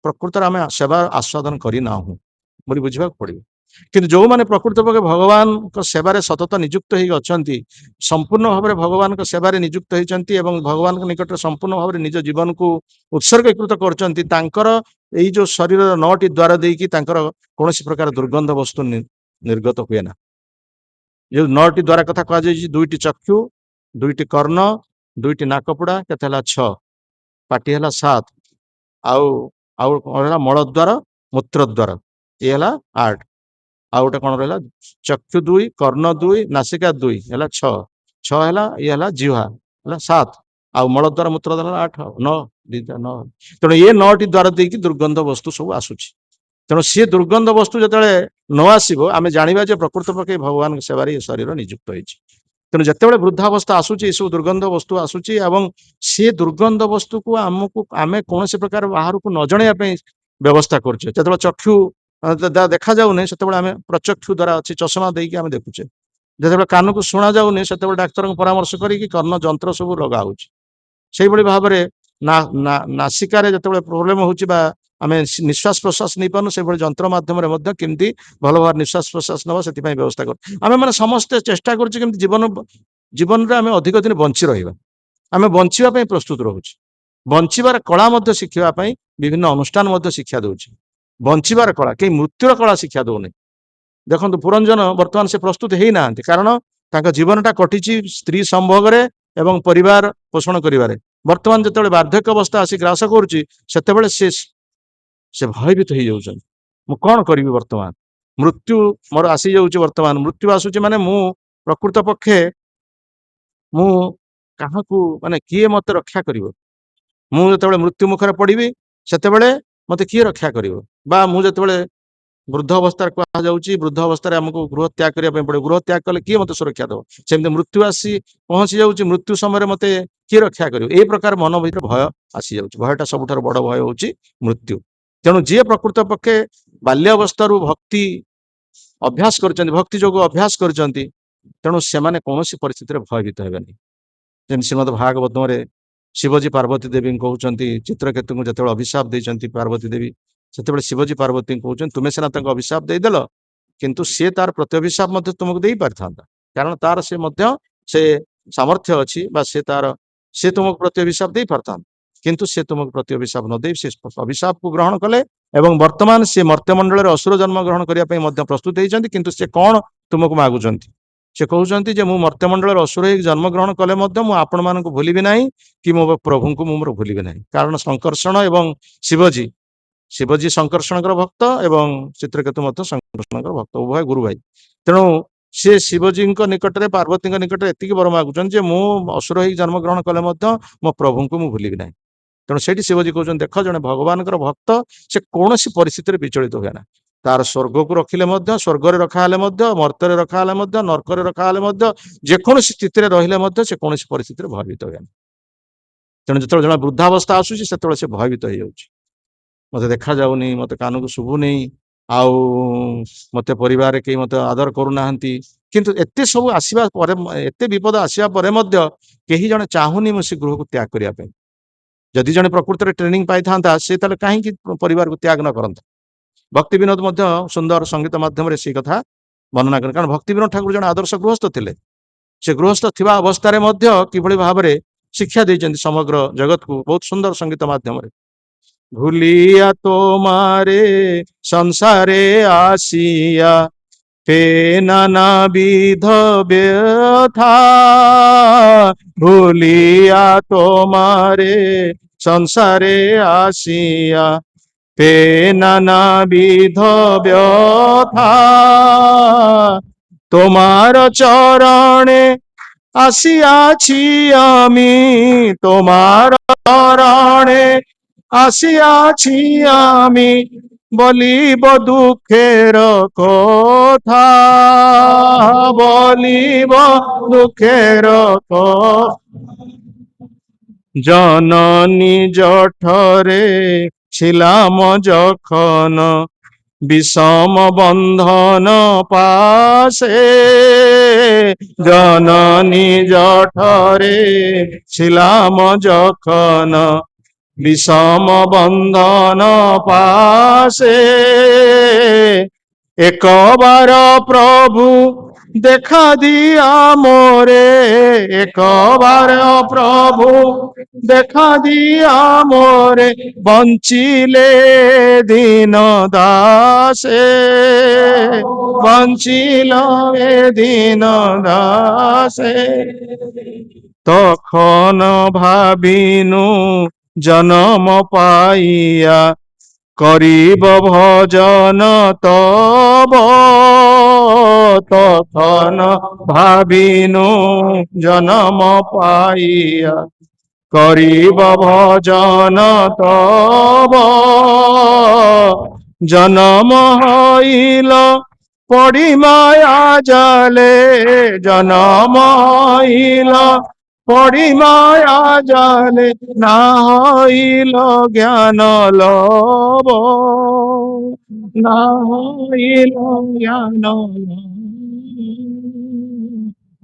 ପ୍ରକୃତରେ ଆମେ ସେବା ଆସ୍ୱାଦନ କରିନାହୁଁ ବୋଲି ବୁଝିବାକୁ ପଡ଼ିବ। କିନ୍ତୁ ଯୋଉମାନେ ପ୍ରକୃତ ପକ୍ଷେ ଭଗବାନଙ୍କ ସେବାରେ ସତତ ନିଯୁକ୍ତ ହେଇକି ଅଛନ୍ତି, ସମ୍ପୂର୍ଣ୍ଣ ଭାବରେ ଭଗବାନଙ୍କ ସେବାରେ ନିଯୁକ୍ତ ହେଇଛନ୍ତି ଏବଂ ଭଗବାନଙ୍କ ନିକଟରେ ସମ୍ପୂର୍ଣ୍ଣ ଭାବରେ ନିଜ ଜୀବନକୁ ଉତ୍ସର୍ଗୀକୃତ କରୁଛନ୍ତି, ତାଙ୍କର ଏଇ ଯୋଉ ଶରୀରର 9ଟି ଦ୍ୱାର ଦେଇକି ତାଙ୍କର କୌଣସି ପ୍ରକାର ଦୁର୍ଗନ୍ଧ ବସ୍ତୁ ନିର୍ଗତ ହୁଏ ନା। ଯୋଉ 9ଟି ଦ୍ୱାର କଥା କୁହାଯାଇଛି, 2ଟି ଚକ୍ଷୁ, 2ଟି କର୍ଣ୍ଣ, ଦୁଇଟି ନାକପୁଡ଼ା କେତେ ହେଲା 6, ପାଟି ହେଲା 7, ଆଉ ଆଉ କଣ ହେଲା ମଳଦ୍ୱାର ମୂତ୍ରଦ୍ୱାର ଇଏ ହେଲା 8, ଆଉ ଗୋଟେ କଣ ରହିଲା ଚକ୍ଷୁ 2, କର୍ଣ୍ଣ 2, ନାସିକା 2 ହେଲା 6, 6 ହେଲା ଇଏ ହେଲା ଜିହ୍ୱା ହେଲା 7, ଆଉ ମଳଦ୍ୱାର ମୂତ୍ରଦ୍ୱାର ହେଲା 8, 9, 9। ତେଣୁ ଏ 9ଟି ଦ୍ୱାର ଦେଇକି ଦୁର୍ଗନ୍ଧ ବସ୍ତୁ ସବୁ ଆସୁଛି। ତେଣୁ ସିଏ ଦୁର୍ଗନ୍ଧ ବସ୍ତୁ ଯେତେବେଳେ ନ ଆସିବ ଆମେ ଜାଣିବା ଯେ ପ୍ରକୃତ ପକ୍ଷେ ଭଗବାନଙ୍କ ସେବାରେ ଏ ଶରୀର ନିଯୁକ୍ତ ହେଇଛି। ତେଣୁ ଯେତେବେଳେ ବୃଦ୍ଧାବସ୍ଥା ଆସୁଛି ଏସବୁ ଦୁର୍ଗନ୍ଧ ବସ୍ତୁ ଆସୁଛି ଏବଂ ସେ ଦୁର୍ଗନ୍ଧ ବସ୍ତୁକୁ ଆମେ କୌଣସି ପ୍ରକାର ବାହାରକୁ ନ ଜଣେଇବା ପାଇଁ ବ୍ୟବସ୍ଥା କରୁଛେ। ଯେତେବେଳେ ଚକ୍ଷୁ ଦେଖାଯାଉନି ସେତେବେଳେ ଆମେ ପ୍ରଚକ୍ଷୁ ଦ୍ୱାରା ଅଛି ଚଷମା ଦେଇକି ଆମେ ଦେଖୁଛେ। ଯେତେବେଳେ କାନକୁ ଶୁଣା ଯାଉନି ସେତେବେଳେ ଡାକ୍ତରଙ୍କ ପରାମର୍ଶ କରିକି କର୍ଣ୍ଣ ଯନ୍ତ୍ର ସବୁ ଲଗା ହଉଛି। ସେଇଭଳି ଭାବରେ ନାସିକାରେ ଯେତେବେଳେ ପ୍ରୋବ୍ଲେମ ହଉଛି ବା ଆମେ ନିଶ୍ୱାସ ପ୍ରଶ୍ୱାସ ନେଇପାରୁନୁ ସେଭଳି ଯନ୍ତ୍ର ମାଧ୍ୟମରେ ମଧ୍ୟ କେମିତି ଭଲ ଭାବରେ ନିଶ୍ୱାସ ପ୍ରଶ୍ୱାସ ନେବା ସେଥିପାଇଁ ବ୍ୟବସ୍ଥା କରୁ। ଆମେ ମାନେ ସମସ୍ତେ ଚେଷ୍ଟା କରୁଛୁ କେମିତି ଜୀବନରେ ଆମେ ଅଧିକ ଦିନ ବଞ୍ଚି ରହିବା। ଆମେ ବଞ୍ଚିବା ପାଇଁ ପ୍ରସ୍ତୁତ ରହୁଛୁ। ବଞ୍ଚିବାର କଳା ମଧ୍ୟ ଶିଖିବା ପାଇଁ ବିଭିନ୍ନ ଅନୁଷ୍ଠାନ ମଧ୍ୟ ଶିକ୍ଷା ଦଉଛି। ବଞ୍ଚିବାର କଳା, କେହି ମୃତ୍ୟୁର କଳା ଶିକ୍ଷା ଦଉନି। ଦେଖନ୍ତୁ ପୁରଞ୍ଜନ ବର୍ତ୍ତମାନ ସେ ପ୍ରସ୍ତୁତ ହେଇନାହାନ୍ତି, କାରଣ ତାଙ୍କ ଜୀବନଟା କଟିଛି ସ୍ତ୍ରୀ ସମ୍ଭୋଗରେ ଏବଂ ପରିବାର ପୋଷଣ କରିବାରେ। ବର୍ତ୍ତମାନ ଯେତେବେଳେ ବାର୍ଦ୍ଧକ୍ୟ ଅବସ୍ଥା ଆସି ଗ୍ରାସ କରୁଛି ସେତେବେଳେ ସେ ଭୟଭୀତ ହେଇଯାଉଛନ୍ତି। ମୁଁ କଣ କରିବି ବର୍ତ୍ତମାନ? ମୃତ୍ୟୁ ମୋର ଆସିଯାଉଛି, ବର୍ତ୍ତମାନ ମୃତ୍ୟୁ ଆସୁଛି ମାନେ ମୁଁ ପ୍ରକୃତ ପକ୍ଷେ ମୁଁ କାହାକୁ ମାନେ କିଏ ମତେ ରକ୍ଷା କରିବ? ମୁଁ ଯେତେବେଳେ ମୃତ୍ୟୁ ମୁଖରେ ପଡିବି ସେତେବେଳେ ମତେ କିଏ ରକ୍ଷା କରିବ? ବା ମୁଁ ଯେତେବେଳେ ବୃଦ୍ଧ ଅବସ୍ଥାରେ କୁହାଯାଉଛି ବୃଦ୍ଧ ଅବସ୍ଥାରେ ଆମକୁ ଗୃହ ତ୍ୟାଗ କରିବା ପାଇଁ ପଡିବ, ଗୃହ ତ୍ୟାଗ କଲେ କିଏ ମତେ ସୁରକ୍ଷା ଦେବ? ସେମିତି ମୃତ୍ୟୁ ଆସି ପହଞ୍ଚି ଯାଉଛି, ମୃତ୍ୟୁ ସମୟରେ ମତେ କିଏ ରକ୍ଷା କରିବ? ଏଇ ପ୍ରକାର ମନ ଭିତରେ ଭୟ ଆସିଯାଉଛି। ଭୟଟା ସବୁଠାରୁ ବଡ ଭୟ ହଉଛି ମୃତ୍ୟୁ। ତେଣୁ ଯିଏ ପ୍ରକୃତ ପକ୍ଷେ ବାଲ୍ୟ ଅବସ୍ଥାରୁ ଭକ୍ତି ଅଭ୍ୟାସ କରିଛନ୍ତି, ଭକ୍ତି ଯୋଗ ଅଭ୍ୟାସ କରିଛନ୍ତି, ତେଣୁ ସେମାନେ କୌଣସି ପରିସ୍ଥିତିରେ ଭୟଭୀତ ହେବେନି। ଯେମିତି ଶ୍ରୀମଦ୍ ଭାଗବତରେ ଶିବଜୀ ପାର୍ବତୀ ଦେବୀଙ୍କୁ କହୁଛନ୍ତି, ଚିତ୍ରକେତୁଙ୍କୁ ଯେତେବେଳେ ଅଭିଶାପ ଦେଇଛନ୍ତି ପାର୍ବତୀ ଦେବୀ, ସେତେବେଳେ ଶିବଜୀ ପାର୍ବତୀଙ୍କୁ କହୁଛନ୍ତି ତୁମେ ସିନା ତାଙ୍କୁ ଅଭିଶାପ ଦେଇଦେଲ, କିନ୍ତୁ ସିଏ ତାର ପ୍ରତି ଅଭିଶାପ ମଧ୍ୟ ତୁମକୁ ଦେଇ ପାରିଥାନ୍ତା। କାରଣ ତାର ସେ ମଧ୍ୟ ସେ ସାମର୍ଥ୍ୟ ଅଛି ବା ସେ ତୁମକୁ ପ୍ରତି ଅଭିଶାପ ଦେଇ ପାରିଥାନ୍ତା, କିନ୍ତୁ ସେ ତୁମକୁ ପ୍ରତି ଅଭିଶାପ ନ ଦେଇ ସେ ଅଭିଶାପକୁ ଗ୍ରହଣ କଲେ ଏବଂ ବର୍ତ୍ତମାନ ସେ ମର୍ତ୍ତ୍ୟମଣ୍ଡଳରେ ଅସୁର ଜନ୍ମ ଗ୍ରହଣ କରିବା ପାଇଁ ମଧ୍ୟ ପ୍ରସ୍ତୁତ ହେଇଛନ୍ତି। କିନ୍ତୁ ସେ କଣ ତୁମକୁ ମାଗୁଛନ୍ତି? ସେ କହୁଛନ୍ତି ଯେ ମୁଁ ମର୍ତ୍ତ୍ୟମଣ୍ଡଳରେ ଅସୁର ହେଇକି ଜନ୍ମଗ୍ରହଣ କଲେ ମଧ୍ୟ ମୁଁ ଆପଣମାନଙ୍କୁ ଭୁଲିବି ନାହିଁ କି ମୋ ପ୍ରଭୁଙ୍କୁ ମୁଁ ମୋର ଭୁଲିବି ନାହିଁ। କାରଣ ଶଙ୍କର୍ଷଣ ଏବଂ ଶିବଜୀ ଶଙ୍କର୍ଷଣଙ୍କର ଭକ୍ତ ଏବଂ ଚିତ୍ରକେତୁ ମଧ୍ୟ ଶଙ୍କର୍ଷଣଙ୍କର ଭକ୍ତ, ଉଭୟ ଗୁରୁ ଭାଇ। ତେଣୁ ସେ ଶିବଜୀଙ୍କ ନିକଟରେ ପାର୍ବତୀଙ୍କ ନିକଟରେ ଏତିକି ବର ମାଗୁଛନ୍ତି ଯେ ମୁଁ ଅସୁର ହେଇକି ଜନ୍ମଗ୍ରହଣ କଲେ ମଧ୍ୟ ମୋ ପ୍ରଭୁଙ୍କୁ ମୁଁ ଭୁଲିବି ନାହିଁ। ତେଣୁ ସେଇଠି ଶିବଜୀ କହୁଛନ୍ତି ଦେଖ ଜଣେ ଭଗବାନଙ୍କର ଭକ୍ତ ସେ କୌଣସି ପରିସ୍ଥିତିରେ ବିଚଳିତ ହୁଏ ନା। ତାର ସ୍ୱର୍ଗକୁ ରଖିଲେ ମଧ୍ୟ, ସ୍ୱର୍ଗରେ ରଖା ହେଲେ ମଧ୍ୟ, ମର୍ତ୍ତ୍ୟରେ ରଖା ହେଲେ ମଧ୍ୟ, ନର୍କରେ ରଖା ହେଲେ ମଧ୍ୟ, ଯେକୌଣସି ସ୍ଥିତିରେ ରହିଲେ ମଧ୍ୟ ସେ କୌଣସି ପରିସ୍ଥିତିରେ ଭୟଭୀତ ହୁଏ ନା। ତେଣୁ ଯେତେବେଳେ ଜଣେ ବୃଦ୍ଧାବସ୍ଥା ଆସୁଛି ସେତେବେଳେ ସେ ଭୟଭୀତ ହେଇଯାଉଛି। ମତେ ଦେଖାଯାଉନି, ମତେ କାନକୁ ଶୁଭୁନି, ଆଉ ମତେ ପରିବାରରେ କେହି ମତେ ଆଦର କରୁନାହାନ୍ତି। କିନ୍ତୁ ଏତେ ସବୁ ଆସିବା ପରେ, ଏତେ ବିପଦ ଆସିବା ପରେ ମଧ୍ୟ କେହି ଜଣେ ଚାହୁଁନି ମୁଁ ସେ ଗୃହକୁ ତ୍ୟାଗ କରିବା ପାଇଁ। ଯଦି ଜଣେ ପ୍ରକୃତରେ ଟ୍ରେନିଂ ପାଇଥାନ୍ତା ସେ ତାହେଲେ କାହିଁକି ପରିବାରକୁ ତ୍ୟାଗ ନ କରନ୍ତା? ଭକ୍ତି ବିନୋଦ ମଧ୍ୟ ସୁନ୍ଦର ସଙ୍ଗୀତ ମାଧ୍ୟମରେ ସେଇ କଥା ବର୍ଣ୍ଣନା କରେ। କାରଣ ଭକ୍ତି ବିନୋଦ ଠାକୁର ଜଣେ ଆଦର୍ଶ ଗୃହସ୍ଥ ଥିଲେ। ସେ ଗୃହସ୍ଥ ଥିବା ଅବସ୍ଥାରେ ମଧ୍ୟ କିଭଳି ଭାବରେ ଶିକ୍ଷା ଦେଇଛନ୍ତି ସମଗ୍ର ଜଗତକୁ ବହୁତ ସୁନ୍ଦର ସଙ୍ଗୀତ ମାଧ୍ୟମରେ। ଭୁଲିଆ ତୋମାରେ ସଂସାରେ ଆସିଆ তে নানাবিধ ব্যথা ভুলিয়া তোমারে সংসারে আসিয়া তে নানাবিধ ব্যথা তোমার চরণে আসিয়াছি আমি, তোমার চরণে আসিয়াছি আমি, বলিব দুঃখের কথা, বলিব দুঃখের কথা। জননী জঠরে ছিলাম যখন বিষম বন্ধন পাশে, জননী জঠরে ছিলাম যখন বিষম বন্ধন পাশে, একবার প্রভু দেখা দিয়া মোরে, একবার প্রভু দেখা দিয়া মোরে, বঞ্চিলে দীন দাসে, বঞ্চিল দীন দাসে। তখন ভাবিনু জনম পাইয়া করিব ভজন তব। তখন ভাবিনু জনম পাইয়া করিব ভজন তব। জনম হইল পড়ি মায়া জালে, জনম হইল পড়ি মায়া জালে, না হইল জ্ঞান লব, না হইল জ্ঞান লব।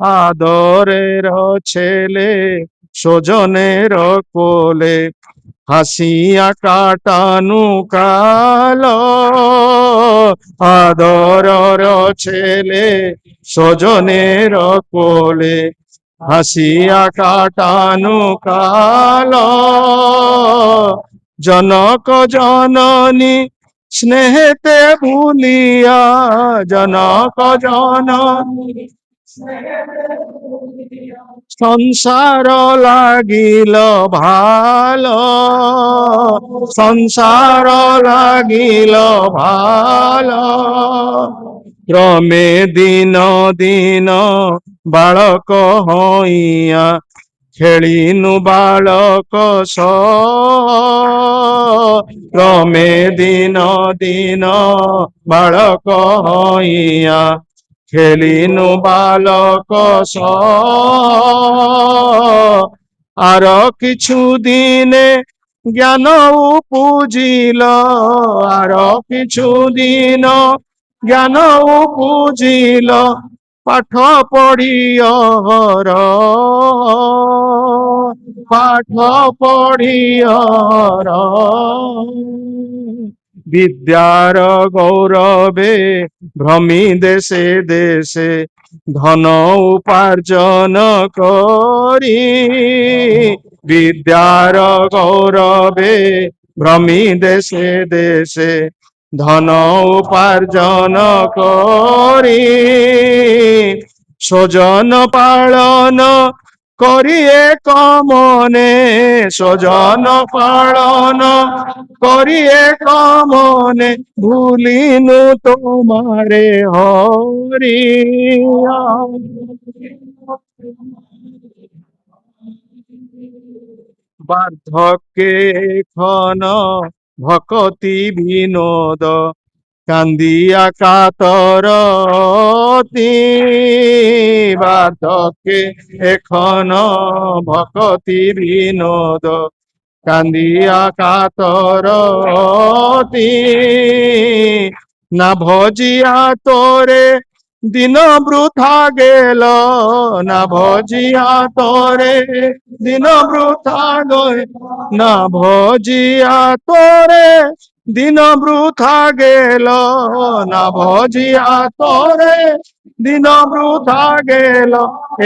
আদরের ছেলে স্বজনের কোলে হাসিয়া কাটানু কাল। আদরর ছেলে স্বজনের কোলে হাসিয়া কাটানু কাল। জনক জননী স্নেহেতে ভুলিয়া, জনক জননী সংসার লাগিল ভালো, সংসার লাগিল ভালো। ক্রমে দিন দিন বালক হইয়া খেলিনু বালক সহ। ক্রমে দিন দিন বালক হইয়া খেলিনু বালক সহ। আর কিছু দিনে জ্ঞান উপজিল, আর কিছু দিন জ্ঞান উপজিল, পাঠ পড়িয়র, পাঠ পড়িয়র। বিদ্যার গৌরবে ভ্রমি দেশে দেশে ধন উপার্জন করি। বিদ্যার গৌরবে ভ্রমি দেশে দেশে ধন উপার্জন করি। স্বজন পালন করিয়ে কমনে, স্বজন পালন করিয়ে কমনে, ভুলিনু তোমারে হরি। বার্ধক্যে খন ভকতি বিনোদ কান্দিয়া কাতরতি। বার্ধক্যে এখন ভকতি বিনোদ কান্দিয়া কাতরতি। না ভজিয়া তোরে দিন বৃথা গেল, না ভজিয়া তোরে দিন বৃথা গেল, না ভজিয়া তোরে দিন বৃথা গেল, না ভজিয়া তোরে দিন বৃথা গেল।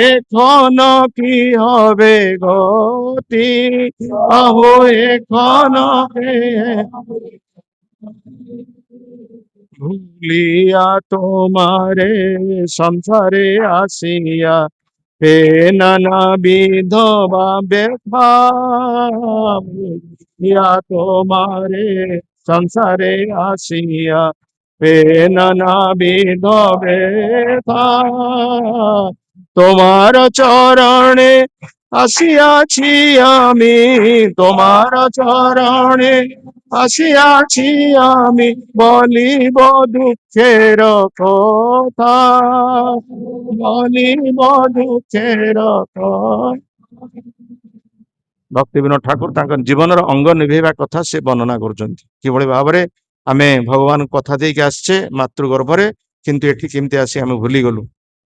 এখন কি হবে গতি, আহো এখন ভুলিয়া তোমারে সংসারে আসিয়া হে নানা বিধবা ব্যথা। ভুলিয়া তোমারে সংসারে আসিয়া হে নানা বিধ ব্যথা। তোমার চরণে আসিয়াছি আমি, তোমার চরণে আসিয়াছি আমি, বলিব দুঃখের কথা, বলিব দুঃখের কথা। ଭକ୍ତି ବିନୋଦ ଠାକୁର ତାଙ୍କ ଜୀବନର ଅଙ୍ଗ ନିଭେଇବା କଥା ସେ ବର୍ଣ୍ଣନା କରୁଛନ୍ତି। କିଭଳି ଭାବରେ ଆମେ ଭଗବାନଙ୍କୁ କଥା ଦେଇକି ଆସିଛେ ମାତୃ ଗର୍ଭରେ, କିନ୍ତୁ ଏଠି କେମିତି ଆସି ଆମେ ଭୁଲିଗଲୁ,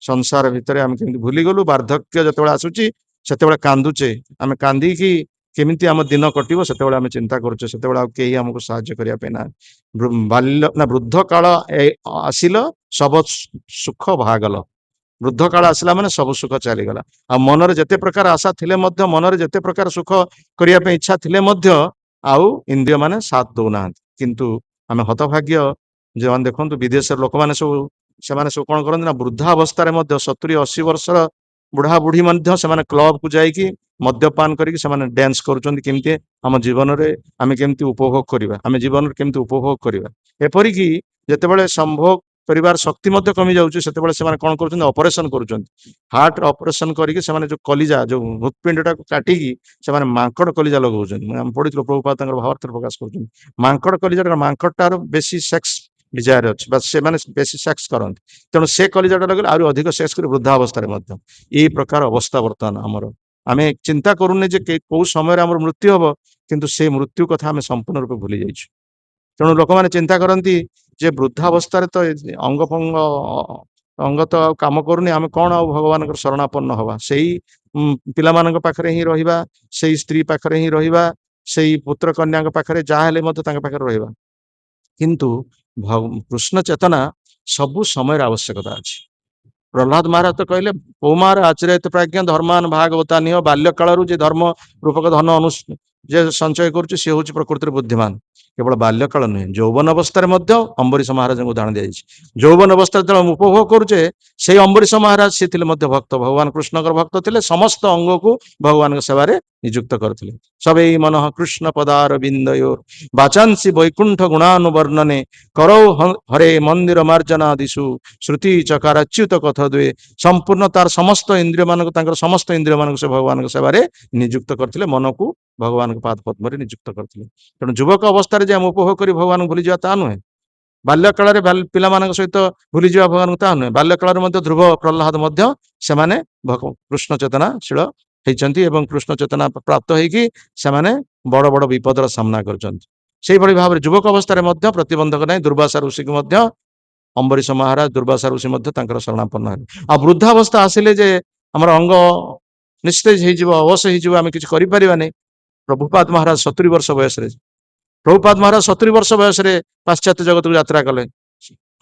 ସଂସାର ଭିତରେ ଆମେ କେମିତି ଭୁଲିଗଲୁ। ବାର୍ଦ୍ଧକ୍ୟ ଯେତେବେଳେ ଆସୁଛି ସେତେବେଳେ କାନ୍ଦୁଛେ, ଆମେ କାନ୍ଦିକି କେମିତି ଆମ ଦିନ କଟିବ ସେତେବେଳେ ଆମେ ଚିନ୍ତା କରୁଛେ, ସେତେବେଳେ ଆଉ କେହି ଆମକୁ ସାହାଯ୍ୟ କରିବା ପାଇଁ ନାହିଁ। ବାଲ୍ୟ ନା ବୃଦ୍ଧ କାଳ ଆସିଲ ସବ ସୁଖ ଭାଗଲ। ବୃଦ୍ଧ କାଳ ଆସିଲା ମାନେ ସବୁ ସୁଖ ଚାଲିଗଲା। ଆଉ ମନରେ ଯେତେ ପ୍ରକାର ଆଶା ଥିଲେ ମଧ୍ୟ, ମନରେ ଯେତେ ପ୍ରକାର ସୁଖ କରିବା ପାଇଁ ଇଚ୍ଛା ଥିଲେ ମଧ୍ୟ ଆଉ ଇନ୍ଦ୍ରିୟ ମାନେ ସାଥ ଦଉନାହାନ୍ତି। କିନ୍ତୁ ଆମେ ହତଭାଗ୍ୟ, ଯେଉଁମାନେ ଦେଖନ୍ତୁ ବିଦେଶର ଲୋକମାନେ ସବୁ, ସେମାନେ ସବୁ କଣ କରନ୍ତି ନା ବୃଦ୍ଧା ଅବସ୍ଥାରେ ମଧ୍ୟ 70-80 ବର୍ଷର ବୁଢା ବୁଢୀ ମଧ୍ୟ ସେମାନେ କ୍ଲବକୁ ଯାଇକି ମଦ୍ୟପାନ କରିକି ସେମାନେ ଡ୍ୟାନ୍ସ କରୁଛନ୍ତି, କେମିତି ଆମ ଜୀବନରେ ଆମେ କେମିତି ଉପଭୋଗ କରିବା, ଆମେ ଜୀବନରେ କେମିତି ଉପଭୋଗ କରିବା। ଏପରିକି ଯେତେବେଳେ ସମ୍ଭୋଗ କରିବାର ଶକ୍ତି ମଧ୍ୟ କମି ଯାଉଛି, ସେତେବେଳେ ସେମାନେ କଣ କରୁଛନ୍ତି, ଅପରେସନ କରୁଛନ୍ତି। ହାର୍ଟ ଅପରେସନ କରିକି ସେମାନେ ଯୋଉ କଲିଜା, ଯୋଉ ହୃତ୍ପିଣ୍ଡଟାକୁ କାଟିକି ସେମାନେ ମାଙ୍କଡ କଲିଜା ଲଗାଉଛନ୍ତି। ଆମେ ପଢିଥିଲୁ, ପ୍ରଭୁପାଦ ତାଙ୍କର ଭାବାର୍ଥ ପ୍ରକାଶ କରୁଛନ୍ତି। ମାଙ୍କଡ କଲିଜାଟା, ମାଙ୍କଡଟାର ବେଶୀ ସେକ୍ସ ଡିଜାୟାର ଅଛି, ବା ସେମାନେ ବେଶୀ ସେକ୍ସ କରନ୍ତି, ତେଣୁ ସେ କଲିଜାଟା ଲଗେଇଲେ ଆହୁରି ଅଧିକ ସେକ୍ସ କରି ବୃଦ୍ଧାବସ୍ଥାରେ ମଧ୍ୟ। ଏଇ ପ୍ରକାର ଅବସ୍ଥା ବର୍ତ୍ତମାନ ଆମର। ଆମେ ଚିନ୍ତା କରୁନେ ଯେ କୋଉ ସମୟରେ ଆମର ମୃତ୍ୟୁ ହବ, କିନ୍ତୁ ସେ ମୃତ୍ୟୁ କଥା ଆମେ ସମ୍ପୂର୍ଣ୍ଣ ରୂପେ ଭୁଲି ଯାଇଛୁ। ତେଣୁ ଲୋକମାନେ ଚିନ୍ତା କରନ୍ତି ଯେ ବୃଦ୍ଧାବସ୍ଥାରେ ତ ଅଙ୍ଗ ଫଙ୍ଗ ଅଙ୍ଗ ତ ଆଉ କାମ କରୁନି, ଆମେ କଣ ଆଉ ଭଗବାନଙ୍କର ଶରଣାପନ୍ନ ହବା। ସେଇ ପିଲାମାନଙ୍କ ପାଖରେ ହିଁ ରହିବା, ସେଇ ସ୍ତ୍ରୀ ପାଖରେ ହିଁ ରହିବା, ସେଇ ପୁତ୍ର କନ୍ୟାଙ୍କ ପାଖରେ ଯାହା ହେଲେ ମଧ୍ୟ ତାଙ୍କ ପାଖରେ ରହିବା। କିନ୍ତୁ କୃଷ୍ଣ ଚେତନା ସବୁ ସମୟରେ ଆବଶ୍ୟକତା ଅଛି। ପ୍ରହ୍ଲାଦ ମହାରାଜ ତ କହିଲେ, କୌମାର ଆଚରିତ ପ୍ରାଜ୍ଞା ଧର୍ମାନ ଭାଗବତା ନିହ, ବାଲ୍ୟ କାଳରୁ ଯେ ଧର୍ମ ରୂପକ ଧନ ଯେ ସଞ୍ଚୟ କରୁଛି, ସେ ହଉଛି ପ୍ରକୃତିରେ ବୁଦ୍ଧିମାନ। କେବଳ ବାଲ୍ୟକାଳ ନୁହେଁ, ଯୌବନ ଅବସ୍ଥାରେ ମଧ୍ୟ ଅମ୍ବରୀଶ ମହାରାଜଙ୍କୁ ଉଦାହରଣ ଦିଆଯାଇଛି। ଯୌବନ ଅବସ୍ଥାରେ ଯେତେବେଳେ ଆମେ ଉପଭୋଗ କରୁଛେ, ସେଇ ଅମ୍ବରୀଶ ମହାରାଜ ସିଏ ଥିଲେ ମଧ୍ୟ ଭକ୍ତ, ଭଗବାନ କୃଷ୍ଣଙ୍କର ଭକ୍ତ ଥିଲେ, ସମସ୍ତ ଅଙ୍ଗକୁ ଭଗବାନଙ୍କ ସେବାରେ ନିଯୁକ୍ତ କରିଥିଲେ। ସବେଇ ମନଃ କୃଷ୍ଣ ପଦାର ବିନ୍ଦୟୋ ବାଚାଂସି ବୈକୁଣ୍ଠ ଗୁଣାନୁବର୍ଣ୍ଣନେ, କରौ ହରେ ମନ୍ଦିର ମାର୍ଜନା ଦିଶୁ, ଶ୍ରୁତି ଚକାର ଅଚ୍ୟୁତ କଥା ଦୁଏ। ସମ୍ପୂର୍ଣ୍ଣ ତାର ସମସ୍ତ ଇନ୍ଦ୍ରିୟ ମାନଙ୍କୁ, ତାଙ୍କର ସମସ୍ତ ଇନ୍ଦ୍ରିୟ ମାନଙ୍କୁ ସେ ଭଗବାନଙ୍କ ସେବାରେ ନିଯୁକ୍ତ କରିଥିଲେ, ମନକୁ ଭଗବାନଙ୍କ ପାଦ ପଦ୍ମରେ ନିଯୁକ୍ତ କରିଥିଲେ। ତେଣୁ ଯୁବକ ଅବସ୍ଥାରେ ଯେ ଆମେ ଉପଭୋଗ କରି ଭଗବାନଙ୍କୁ ଭୁଲିଯିବା, ତାହା ନୁହେଁ। ବାଲ୍ୟ କାଳରେ ପିଲାମାନଙ୍କ ସହିତ ଭୁଲିଯିବା ଭଗବାନଙ୍କୁ, ତାହା ନୁହେଁ। ବାଲ୍ୟ କାଳରେ ମଧ୍ୟ ଧ୍ରୁବ, ପ୍ରହ୍ଲାଦ ମଧ୍ୟ ସେମାନେ କୃଷ୍ଣ ଚେତନାଶୀଳ ହେଇଛନ୍ତି ଏବଂ କୃଷ୍ଣ ଚେତନା ପ୍ରାପ୍ତ ହେଇକି ସେମାନେ ବଡ ବଡ ବିପଦର ସାମ୍ନା କରିଛନ୍ତି। ସେଇଭଳି ଭାବରେ ଯୁବକ ଅବସ୍ଥାରେ ମଧ୍ୟ ପ୍ରତିବନ୍ଧକ ନାହିଁ। ଦୁର୍ବାସା ଋଷିକୁ ମଧ୍ୟ ଅମ୍ବରୀଶ ମହାରାଜ, ଦୁର୍ବାସା ଋଷି ମଧ୍ୟ ତାଙ୍କର ଶରଣାପନ୍ନ ହେଲେ। ଆଉ ବୃଦ୍ଧାବସ୍ଥା ଆସିଲେ ଯେ ଆମର ଅଙ୍ଗ ନିସ୍ତେଜ ହେଇଯିବ, ଅବଶ ହେଇଯିବ, ଆମେ କିଛି କରିପାରିବାନି। ପ୍ରଭୁପାଦ ମହାରାଜ 70 ବର୍ଷ ବୟସରେ, ପ୍ରଭୁପାଦ ମହାରାଜ 70 ବର୍ଷ ବୟସରେ ପାଶ୍ଚାତ୍ୟ ଜଗତକୁ ଯାତ୍ରା କଲେ।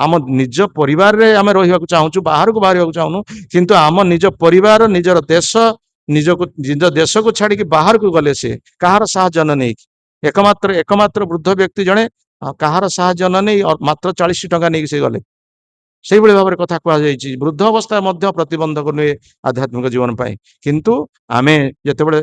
ଆମ ନିଜ ପରିବାରରେ ଆମେ ରହିବାକୁ ଚାହୁଁଛୁ, ବାହାରକୁ ବାହାରିବାକୁ ଚାହୁଁନୁ, କିନ୍ତୁ ଆମ ନିଜ ପରିବାର, ନିଜର ଦେଶ, ନିଜ ଦେଶକୁ ଛାଡିକି ବାହାରକୁ ଗଲେ ସେ କାହାର ସାହାଯ୍ୟ ନ ନେଇକି, ଏକମାତ୍ର ବୃଦ୍ଧ ବ୍ୟକ୍ତି ଜଣେ କାହାର ସାହାଯ୍ୟ ନ ନେଇ ମାତ୍ର 40 ଟଙ୍କା ନେଇକି ସେ ଗଲେ। ସେଇଭଳି ଭାବରେ କଥା କୁହାଯାଇଛି। ବୃଦ୍ଧ ଅବସ୍ଥା ମଧ୍ୟ ପ୍ରତିବନ୍ଧକ ନୁହେଁ ଆଧ୍ୟାତ୍ମିକ ଜୀବନ ପାଇଁ। କିନ୍ତୁ ଆମେ ଯେତେବେଳେ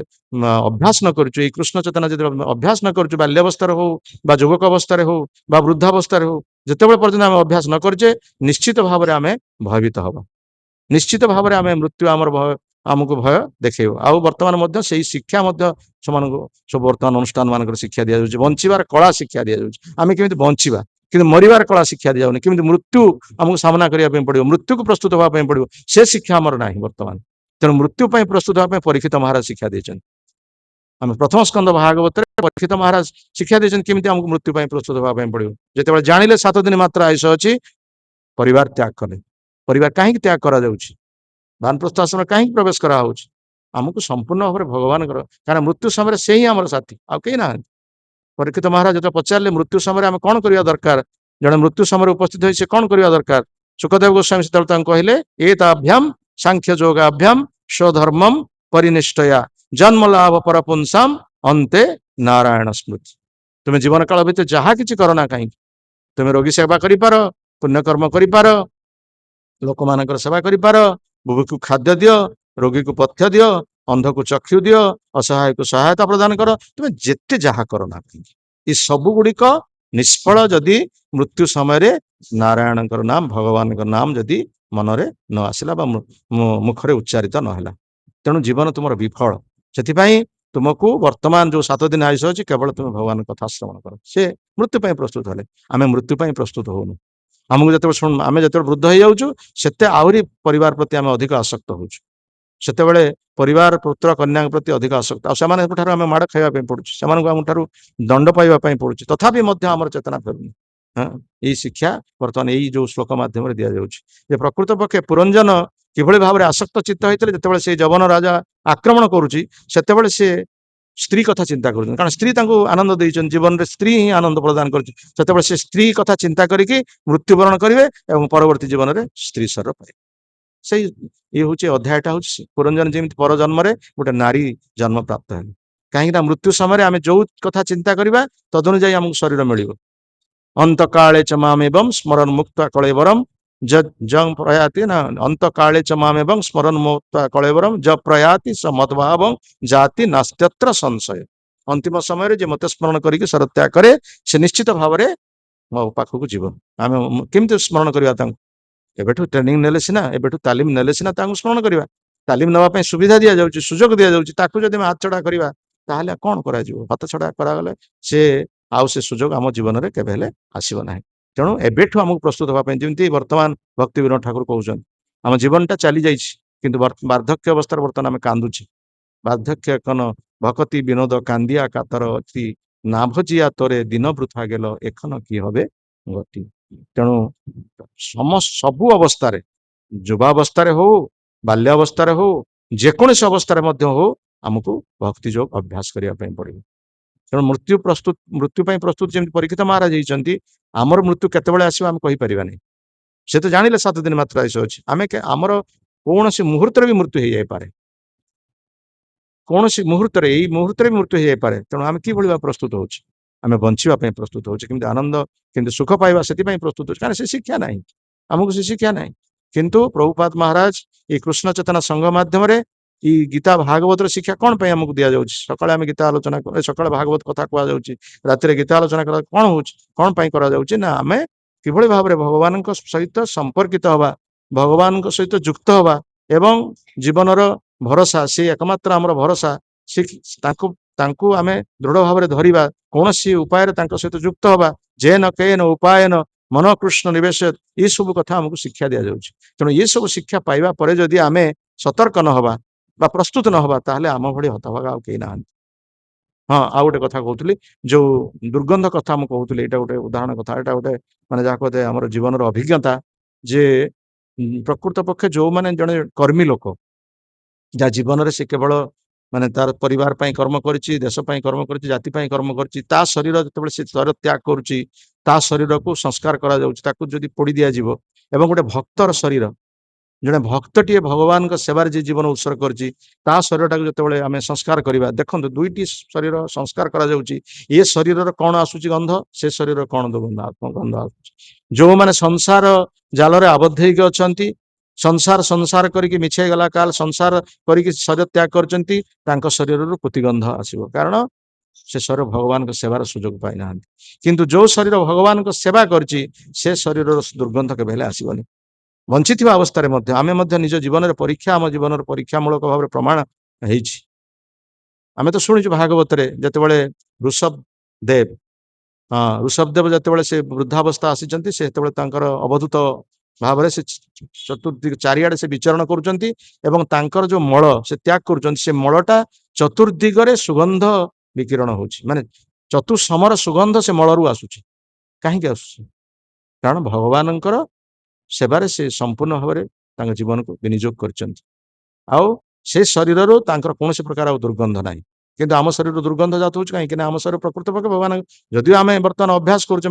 ଅଭ୍ୟାସ ନ କରୁଛୁ, ଏଇ କୃଷ୍ଣ ଚେତନା ଯେତେବେଳେ ଅଭ୍ୟାସ ନ କରୁଛୁ, ବାଲ୍ୟାବସ୍ଥାରେ ହଉ ବା ଯୁବକ ଅବସ୍ଥାରେ ହଉ ବା ବୃଦ୍ଧାବସ୍ଥାରେ ହଉ, ଯେତେବେଳେ ପର୍ଯ୍ୟନ୍ତ ଆମେ ଅଭ୍ୟାସ ନ କରୁଛେ, ନିଶ୍ଚିତ ଭାବରେ ଆମେ ଭୟଭୀତ ହବା। ନିଶ୍ଚିତ ଭାବରେ ଆମେ ମୃତ୍ୟୁ ଆମକୁ ଭୟ ଦେଖେଇବ। ଆଉ ବର୍ତ୍ତମାନ ମଧ୍ୟ ସେଇ ଶିକ୍ଷା ମଧ୍ୟ ସେମାନଙ୍କୁ ସବୁ ବର୍ତ୍ତମାନ ଅନୁଷ୍ଠାନ ମାନଙ୍କର ଶିକ୍ଷା ଦିଆଯାଉଛି। ବଞ୍ଚିବାର କଳା ଶିକ୍ଷା ଦିଆଯାଉଛି, ଆମେ କେମିତି ବଞ୍ଚିବା, କିନ୍ତୁ ମରିବାର କଳା ଶିକ୍ଷା ଦିଆଯାଉନି। କେମିତି ମୃତ୍ୟୁ ଆମକୁ ସାମ୍ନା କରିବା ପାଇଁ ପଡିବ, ମୃତ୍ୟୁକୁ ପ୍ରସ୍ତୁତ ହେବା ପାଇଁ ପଡିବ, ସେ ଶିକ୍ଷା ଆମର ନାହିଁ ବର୍ତ୍ତମାନ। ତେଣୁ ମୃତ୍ୟୁ ପାଇଁ ପ୍ରସ୍ତୁତ ହେବା ପାଇଁ ପରୀକ୍ଷିତ ମହାରାଜ ଶିକ୍ଷା ଦେଇଛନ୍ତି। ଆମେ ପ୍ରଥମ ସ୍କନ୍ଦ ଭାଗବତରେ ପରୀକ୍ଷିତ ମହାରାଜ ଶିକ୍ଷା ଦେଇଛନ୍ତି କେମିତି ଆମକୁ ମୃତ୍ୟୁ ପାଇଁ ପ୍ରସ୍ତୁତ ହେବା ପାଇଁ ପଡିବ। ଯେତେବେଳେ ଜାଣିଲେ 7 ଦିନ ମାତ୍ର ଆୟୁଷ ଅଛି, ପରିବାର ତ୍ୟାଗ କଲେ। ପରିବାର କାହିଁକି ତ୍ୟାଗ କରାଯାଉଛି, ବାନପ୍ରସ୍ଥ ଆଶ୍ରମ କାହିଁକି ପ୍ରବେଶ କରାହଉଛି? ଆମକୁ ସମ୍ପୂର୍ଣ୍ଣ ଭାବରେ ଭଗବାନଙ୍କର, କାରଣ ମୃତ୍ୟୁ ସମୟରେ ସେ ହିଁ ଆମର ସାଥୀ, ଆଉ କେହି ନାହାନ୍ତି। ପରୀକ୍ଷିତ ମହାରାଜ ଯେତେବେଳେ ପଚାରିଲେ ମୃତ୍ୟୁ ସମୟରେ ଆମେ କଣ କରିବା ଦରକାର, ଜଣେ ମୃତ୍ୟୁ ସମୟରେ ଉପସ୍ଥିତ ହୋଇ ସେ କଣ କରିବା ଦରକାର, ସୁଖଦେବ ଗୋସ୍ୱାମୀ ସେତେବେଳେ ତାଙ୍କୁ କହିଲେ, ଏତାଭ୍ୟାମ ସାଂଖ୍ୟ ଯୋଗାଭ୍ୟାମ ସ୍ୱଧର୍ମମ ପରିନିଷ୍ଠୟା ଜନ୍ମ ଲାଭ ପରପୁଂସାମ ଅନ୍ତେ ନାରାୟଣ ସ୍ମୃତି। ତୁମେ ଜୀବନ କାଳ ଭିତରେ ଯାହା କିଛି କର ନା କାହିଁକି, ତୁମେ ରୋଗୀ ସେବା କରିପାର, ପୁଣ୍ୟକର୍ମ କରିପାର, ଲୋକମାନଙ୍କର ସେବା କରିପାର, ବୁଭୁକ୍ଷୁ ଖାଦ୍ୟ ଦିଅ, ରୋଗୀକୁ ପଥ୍ୟ ଦିଅ, ଅନ୍ଧକୁ ଚକ୍ଷୁ ଦିଅ, ଅସହାୟକୁ ସହାୟତା ପ୍ରଦାନ କର, ତୁମେ ଯେତେ ଯାହା କର ନା କାହିଁକି, ଏ ସବୁ ଗୁଡିକ ନିଷ୍ଫଳ ଯଦି ମୃତ୍ୟୁ ସମୟରେ ନାରାୟଣଙ୍କର ନାମ, ଭଗବାନଙ୍କ ନାମ ଯଦି ମନରେ ନ ଆସିଲା ବା ମୁଖରେ ଉଚ୍ଚାରିତ ନହେଲା, ତେଣୁ ଜୀବନ ତୁମର ବିଫଳ। ସେଥିପାଇଁ ତୁମକୁ ବର୍ତ୍ତମାନ ଯୋଉ 7 ଦିନ ଆୟୁଷ ଅଛି, କେବଳ ତୁମେ ଭଗବାନଙ୍କ କଥା ଶ୍ରବଣ କର। ସେ ମୃତ୍ୟୁ ପାଇଁ ପ୍ରସ୍ତୁତ ହେଲେ, ଆମେ ମୃତ୍ୟୁ ପାଇଁ ପ୍ରସ୍ତୁତ ହଉନୁ। ଆମକୁ ଯେତେବେଳେ ଆମେ ଯେତେବେଳେ ବୃଦ୍ଧ ହେଇଯାଉଛୁ, ସେତେ ଆହୁରି ପରିବାର ପ୍ରତି ଆମେ ଅଧିକ ଆସକ୍ତ ହଉଛୁ। ସେତେବେଳେ ପରିବାର, ପୁତ୍ର କନ୍ୟାଙ୍କ ପ୍ରତି ଅଧିକ ଆସକ୍ତ, ଆଉ ସେମାନଙ୍କ ଠାରୁ ଆମେ ମାଡ଼ ଖାଇବା ପାଇଁ ପଡୁଛି, ସେମାନଙ୍କୁ ଆମ ଠାରୁ ଦଣ୍ଡ ପାଇବା ପାଇଁ ପଡୁଛି, ତଥାପି ମଧ୍ୟ ଆମର ଚେତନା ଫେରୁନି। ଏଇ ଶିକ୍ଷା ବର୍ତ୍ତମାନ ଏଇ ଯୋଉ ଶ୍ଲୋକ ମାଧ୍ୟମରେ ଦିଆଯାଉଛି ଯେ ପ୍ରକୃତ ପକ୍ଷେ ପୁରଞ୍ଜନ କିଭଳି ଭାବରେ ଆସକ୍ତ ଚିତ୍ତ ହେଇଥିଲେ, ଯେତେବେଳେ ସେ ଯବନ ରାଜା ଆକ୍ରମଣ କରୁଛି, ସେତେବେଳେ ସେ ସ୍ତ୍ରୀ କଥା ଚିନ୍ତା କରୁଛନ୍ତି, କାରଣ ସ୍ତ୍ରୀ ତାଙ୍କୁ ଆନନ୍ଦ ଦେଇଛନ୍ତି, ଜୀବନରେ ସ୍ତ୍ରୀ ହିଁ ଆନନ୍ଦ ପ୍ରଦାନ କରୁଛି। ସେତେବେଳେ ସେ ସ୍ତ୍ରୀ କଥା ଚିନ୍ତା କରିକି ମୃତ୍ୟୁବରଣ କରିବେ ଏବଂ ପରବର୍ତ୍ତୀ ଜୀବନରେ ସ୍ତ୍ରୀ ଶରୀର ପାଇବେ। ସେଇ ଇଏ ହଉଛି ଅଧ୍ୟାୟଟା ହଉଛି ପୁରଞ୍ଜନ ଯେମିତି ପର ଜନ୍ମରେ ଗୋଟେ ନାରୀ ଜନ୍ମ ପ୍ରାପ୍ତ ହେଲେ, କାହିଁକି ନା ମୃତ୍ୟୁ ସମୟରେ ଆମେ ଯୋଉ କଥା ଚିନ୍ତା କରିବା ତଦନୁଯାୟୀ ଆମକୁ ଶରୀର ମିଳିବ। ଅନ୍ତକାଳେ ଚ ମାମେବଂ ସ୍ମରଣ ମୁକ୍ତ କଳେବରମ୍ ଜଂ ପ୍ରୟାତି ନା ଅନ୍ତ କାଳେ च ମାମ୍ ଏବଂ ସ୍ମରନ୍ ମୁକ୍ତ୍ୱା କଳେବରମ୍ ଜ ପ୍ରୟାତି ସ ମଦ୍ଭାବଂ ଜାତି ନାସ୍ତ୍ୟତ୍ର ସଂଶୟ। ଅନ୍ତିମ ସମୟରେ ଯେ ମତେ ସ୍ମରଣ କରିକି ସରତ୍ୟାଗ କରେ ସେ ନିଶ୍ଚିତ ଭାବରେ ମୋ ପାଖକୁ ଯିବ। ଆମେ କେମିତି ସ୍ମରଣ କରିବା ତାଙ୍କୁ? ଏବେଠୁ ଟ୍ରେନିଂ ନେଲେ ସିନା, ଏବେଠୁ ତାଲିମ ନେଲେ ସିନା ତାଙ୍କୁ ସ୍ମରଣ କରିବା। ତାଲିମ ନେବା ପାଇଁ ସୁବିଧା ଦିଆଯାଉଛି, ସୁଯୋଗ ଦିଆଯାଉଛି, ତାକୁ ଯଦି ଆମେ ହାତଛଡା କରିବା ତାହେଲେ କଣ କରାଯିବ? ହାତଛଡା କରାଗଲେ ସେ ଆଉ ସେ ସୁଯୋଗ ଆମ ଜୀବନରେ କେବେ ହେଲେ ଆସିବ ନାହିଁ। ତେଣୁ ଏବେଠୁ ଆମକୁ ପ୍ରସ୍ତୁତ ହେବା ପାଇଁ, ଯେମିତି ବର୍ତ୍ତମାନ ଭକ୍ତି ବିନୋଦ ଠାକୁର କହୁଛନ୍ତି, ଆମ ଜୀବନଟା ଚାଲି ଯାଇଛି କିନ୍ତୁ ବାର୍ଦ୍ଧକ୍ୟ ଅବସ୍ଥାରେ ବର୍ତ୍ତମାନ ଆମେ କାନ୍ଦୁଛି। ବାର୍ଦ୍ଧକ୍ୟ କନ ଭକତି ବିନୋଦ କାନ୍ଦିଆ କାତର ଅତି ନାଭଜିଆ ତୋରେ ଦିନ ବୃଥା ଗେଲ ଏଖନ କି ହବେ ଗତି। ତେଣୁ ସବୁ ଅବସ୍ଥାରେ, ଯୁବାବସ୍ଥାରେ ହଉ, ବାଲ୍ୟାବସ୍ଥାରେ ହଉ, ଯେକୌଣସି ଅବସ୍ଥାରେ ମଧ୍ୟ ହଉ, ଆମକୁ ଭକ୍ତି ଯୋଗ ଅଭ୍ୟାସ କରିବା ପାଇଁ ପଡିବ। ତେଣୁ ମୃତ୍ୟୁ ପାଇଁ ପ୍ରସ୍ତୁତ ଯେମିତି ପରୀକ୍ଷିତ ମହାରାଜ ହେଇଛନ୍ତି, ଆମର ମୃତ୍ୟୁ କେତେବେଳେ ଆସିବ ଆମେ କହିପାରିବାନି। ସେ ତ ଜାଣିଲେ 7 ଦିନ ମାତ୍ର ଆୟୁଷ ଅଛି। ଆମର କୌଣସି ମୁହୂର୍ତ୍ତରେ ବି ମୃତ୍ୟୁ ହେଇଯାଇପାରେ, କୌଣସି ମୁହୂର୍ତ୍ତରେ, ଏଇ ମୁହୂର୍ତ୍ତରେ ବି ମୃତ୍ୟୁ ହେଇଯାଇପାରେ। ତେଣୁ ଆମେ କିଭଳି ଭାବେ ପ୍ରସ୍ତୁତ ହଉଛୁ? ଆମେ ବଞ୍ଚିବା ପାଇଁ ପ୍ରସ୍ତୁତ ହଉଛେ, କେମିତି ଆନନ୍ଦ, କେମିତି ସୁଖ ପାଇବା ସେଥିପାଇଁ ପ୍ରସ୍ତୁତ ହଉଛି। କାରଣ ସେ ଶିକ୍ଷା ନାହିଁ, ଆମକୁ ସେ ଶିକ୍ଷା ନାହିଁ। କିନ୍ତୁ ପ୍ରଭୁପାଦ ମହାରାଜ ଏଇ କୃଷ୍ଣ ଚେତନା ସଂଘ ମାଧ୍ୟମରେ ଏଇ ଗୀତା ଭାଗବତର ଶିକ୍ଷା କଣ ପାଇଁ ଆମକୁ ଦିଆଯାଉଛି? ସକାଳେ ଆମେ ଗୀତା ଆଲୋଚନା, ସକାଳେ ଭାଗବତ କଥା କୁହାଯାଉଛି, ରାତିରେ ଗୀତା ଆଲୋଚନା କରା କଣ ହଉଛି, କଣ ପାଇଁ କରାଯାଉଛି? ନା ଆମେ କିଭଳି ଭାବରେ ଭଗବାନଙ୍କ ସହିତ ସମ୍ପର୍କିତ ହବା, ଭଗବାନଙ୍କ ସହିତ ଯୁକ୍ତ ହବା ଏବଂ ଜୀବନର ଭରସା, ସେ ଏକମାତ୍ର ଆମର ଭରସା। ସେ ତାଙ୍କୁ ଆମେ ଦୃଢ ଭାବରେ ଧରିବା, କୌଣସି ଉପାୟରେ ତାଙ୍କ ସହିତ ଯୁକ୍ତ ହବା। ଯେନ କେନ ଉପାୟନ ମନ କୃଷ୍ଣ ନିବେଶ, ଏସବୁ କଥା ଆମକୁ ଶିକ୍ଷା ଦିଆଯାଉଛି। ତେଣୁ ଏସବୁ ଶିକ୍ଷା ପାଇବା ପରେ ଯଦି ଆମେ ସତର୍କ ନହେବା ବା ପ୍ରସ୍ତୁତ ନହେବା, ତାହେଲେ ଆମ ଭଳି ହତଭାଗା ଆଉ କେହି ନାହାନ୍ତି। ହଁ, ଆଉ ଗୋଟେ କଥା କହୁଥିଲି, ଯୋଉ ଦୁର୍ଗନ୍ଧ କଥା ମୁଁ କହୁଥିଲି, ଏଇଟା ଗୋଟେ ଉଦାହରଣ କଥା। ଏଇଟା ଗୋଟେ ମାନେ ଯାହା କହିଲେ ଆମର ଜୀବନର ଅଭିଜ୍ଞତା, ଯେ ପ୍ରକୃତ ପକ୍ଷେ ଯୋଉମାନେ ଜଣେ କର୍ମୀ ଲୋକ, ଯାହା ଜୀବନରେ ସେ କେବଳ ମାନେ ତାର ପରିବାର ପାଇଁ କର୍ମ କରିଛି, ଦେଶ ପାଇଁ କର୍ମ କରିଛି, ଜାତି ପାଇଁ କର୍ମ କରିଛି, ତା ଶରୀର ଯେତେବେଳେ ସେ ଶରୀର ତ୍ୟାଗ କରୁଛି, ତା ଶରୀରକୁ ସଂସ୍କାର କରାଯାଉଛି, ତାକୁ ଯଦି ପୋଡି ଦିଆଯିବ, ଏବଂ ଗୋଟେ ଭକ୍ତର ଶରୀର, ଜଣେ ଭକ୍ତଟିଏ ଭଗବାନଙ୍କ ସେବାରେ ଯେ ଜୀବନ ଉତ୍ସର୍ଗ କରିଛି, ତା ଶରୀରଟାକୁ ଯେତେବେଳେ ଆମେ ସଂସ୍କାର କରିବା, ଦେଖନ୍ତୁ ଦୁଇଟି ଶରୀର ସଂସ୍କାର କରାଯାଉଛି, ଏ ଶରୀରର କଣ ଆସୁଛି ଗନ୍ଧ, ସେ ଶରୀର କଣ ଗନ୍ଧ ଆସୁଛି। ଯୋଉମାନେ ସଂସାର ଜାଲରେ ଆବଦ୍ଧ ହେଇକି ଅଛନ୍ତି, ସଂସାର କରିକି ମିଛେଇ ଗଲା କାଲ ସଂସାର କରିକି ଶରୀର ତ୍ୟାଗ କରିଛନ୍ତି, ତାଙ୍କ ଶରୀରରୁ ପ୍ରତିଗନ୍ଧ ଆସିବ। କାରଣ ସେ ଶରୀର ଭଗବାନଙ୍କ ସେବାର ସୁଯୋଗ ପାଇନାହାନ୍ତି। କିନ୍ତୁ ଯୋଉ ଶରୀର ଭଗବାନଙ୍କ ସେବା କରିଛି, ସେ ଶରୀରର ଦୁର୍ଗନ୍ଧ କେବେ ହେଲେ ଆସିବନି। ବଞ୍ଚିଥିବା ଅବସ୍ଥାରେ ମଧ୍ୟ ଆମେ ମଧ୍ୟ ନିଜ ଜୀବନରେ ପରୀକ୍ଷା, ଆମ ଜୀବନର ପରୀକ୍ଷାମୂଳକ ଭାବରେ ପ୍ରମାଣ ହେଇଛି। ଆମେ ତ ଶୁଣିଛୁ ଭାଗବତରେ, ଯେତେବେଳେ ଋଷଭ ଦେବ ଋଷଭ ଦେବ ଯେତେବେଳେ ସେ ବୃଦ୍ଧାବସ୍ଥା ଆସିଛନ୍ତି, ସେ ଯେତେବେଳେ ତାଙ୍କର ଅବଧୂତ ଭାବରେ ସେ ଚତୁର୍ଦିଗ ଚାରିଆଡେ ସେ ବିଚରଣ କରୁଛନ୍ତି, ଏବଂ ତାଙ୍କର ଯୋଉ ମଳ ସେ ତ୍ୟାଗ କରୁଛନ୍ତି, ସେ ମଳଟା ଚତୁର୍ଦିଗରେ ସୁଗନ୍ଧ ବିକିରଣ ହଉଛି। ମାନେ ଚତୁଃସମର ସୁଗନ୍ଧ ସେ ମଳରୁ ଆସୁଛି। କାହିଁକି ଆସୁଛି? କାରଣ ଭଗବାନଙ୍କର ସେବାରେ ସେ ସମ୍ପୂର୍ଣ୍ଣ ଭାବରେ ତାଙ୍କ ଜୀବନକୁ ବିନିଯୋଗ କରିଛନ୍ତି। ଆଉ ସେ ଶରୀରରୁ ତାଙ୍କର କୌଣସି ପ୍ରକାର ଆଉ ଦୁର୍ଗନ୍ଧ ନାହିଁ। କିନ୍ତୁ ଆମ ଶରୀରରୁ ଦୁର୍ଗନ୍ଧ ଜାତ ହଉଛି କାହିଁକି ନା ଆମ ଶରୀର ପ୍ରକୃତ ପକ୍ଷେ ଭଗବାନ, ଯଦିଓ ଆମେ ବର୍ତ୍ତମାନ ଅଭ୍ୟାସ କରୁଛେ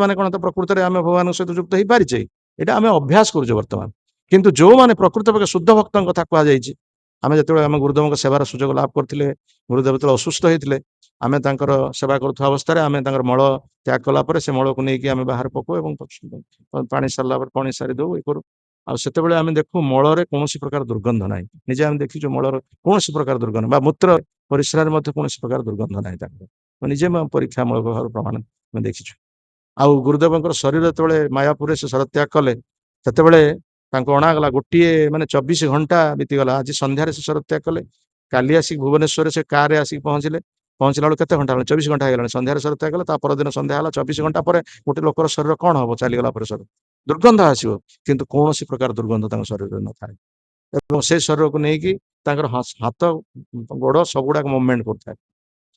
ମାନେ କଣ, ତ ପ୍ରକୃତରେ ଆମେ ଭଗବାନଙ୍କ ସହିତ ଯୁକ୍ତ ହେଇପାରିଛେ, ଏଇଟା ଆମେ ଅଭ୍ୟାସ କରୁଛେ ବର୍ତ୍ତମାନ। କିନ୍ତୁ ଯୋଉମାନେ ପ୍ରକୃତ ପକ୍ଷେ ଶୁଦ୍ଧ ଭକ୍ତଙ୍କ କଥା କୁହାଯାଇଛି, ଆମେ ଯେତେବେଳେ ଆମ ଗୁରୁଦେବଙ୍କ ସେବାର ସୁଯୋଗ ଲାଭ କରିଥିଲେ, ଗୁରୁଦେବ ଯେତେବେଳେ ଅସୁସ୍ଥ ହେଇଥିଲେ, ଆମେ ତାଙ୍କର ସେବା କରୁଥିବା ଅବସ୍ଥାରେ ଆମେ ତାଙ୍କର ମଳ ତ୍ୟାଗ କଲା ପରେ ସେ ମଳକୁ ନେଇକି ଆମେ ବାହାରେ ପକଉ ଏବଂ ପାଣି ସାରିଲା ପରେ ପାଣି ସାରି ଦଉ, କରୁ। ଆଉ ସେତେବେଳେ ଆମେ ଦେଖୁ ମଳରେ କୌଣସି ପ୍ରକାର ଦୁର୍ଗନ୍ଧ ନାହିଁ। ନିଜେ ଆମେ ଦେଖିଛୁ ମଳର କୌଣସି ପ୍ରକାର ଦୁର୍ଗନ୍ଧ, ବା ମୂତ୍ର ପରିସ୍ରାରେ ମଧ୍ୟ କୌଣସି ପ୍ରକାର ଦୁର୍ଗନ୍ଧ ନାହିଁ ତାଙ୍କର। ନିଜେ ପରୀକ୍ଷାମୂଳକ ଭାବରେ ପ୍ରମାଣ ଆମେ ଦେଖିଛୁ। ଆଉ ଗୁରୁଦେବଙ୍କର ଶରୀର ଯେତେବେଳେ ମାୟାପୁରରେ ସେ ଶରତ୍ୟାଗ କଲେ, ସେତେବେଳେ ତାଙ୍କୁ ଅଣାଗଲା, ଗୋଟିଏ ମାନେ 24 ଘଣ୍ଟା ବିତିଗଲା। ଆଜି ସନ୍ଧ୍ୟାରେ ସେ ଶରତ୍ୟାଗ କଲେ, କାଲି ଆସିକି ଭୁବନେଶ୍ୱରରେ ସେ କାରରେ ଆସିକି ପହଞ୍ଚିଲା ବେଳକୁ କେତେ ଘଣ୍ଟା ହେଲା? 24 ଘଣ୍ଟା ହେଇଗଲାଣି। ସନ୍ଧ୍ୟାରେ ଶରତ୍ୟାଗ କଲେ, ତା ପରଦିନ ସନ୍ଧ୍ୟା ହେଲା। 24 ଘଣ୍ଟା ପରେ ଗୋଟେ ଲୋକର ଶରୀର କଣ ହବ? ଚାଲିଗଲା ପରେ ଶରୀର ଦୁର୍ଗନ୍ଧ ଆସିବ, କିନ୍ତୁ କୌଣସି ପ୍ରକାର ଦୁର୍ଗନ୍ଧ ତାଙ୍କ ଶରୀରରେ ନଥାଏ। ଏବଂ ସେ ଶରୀରକୁ ନେଇକି ତାଙ୍କର ହାତ ଗୋଡ ସବୁଗୁଡାକ ମୁଭମେଣ୍ଟ କରୁଥାଏ।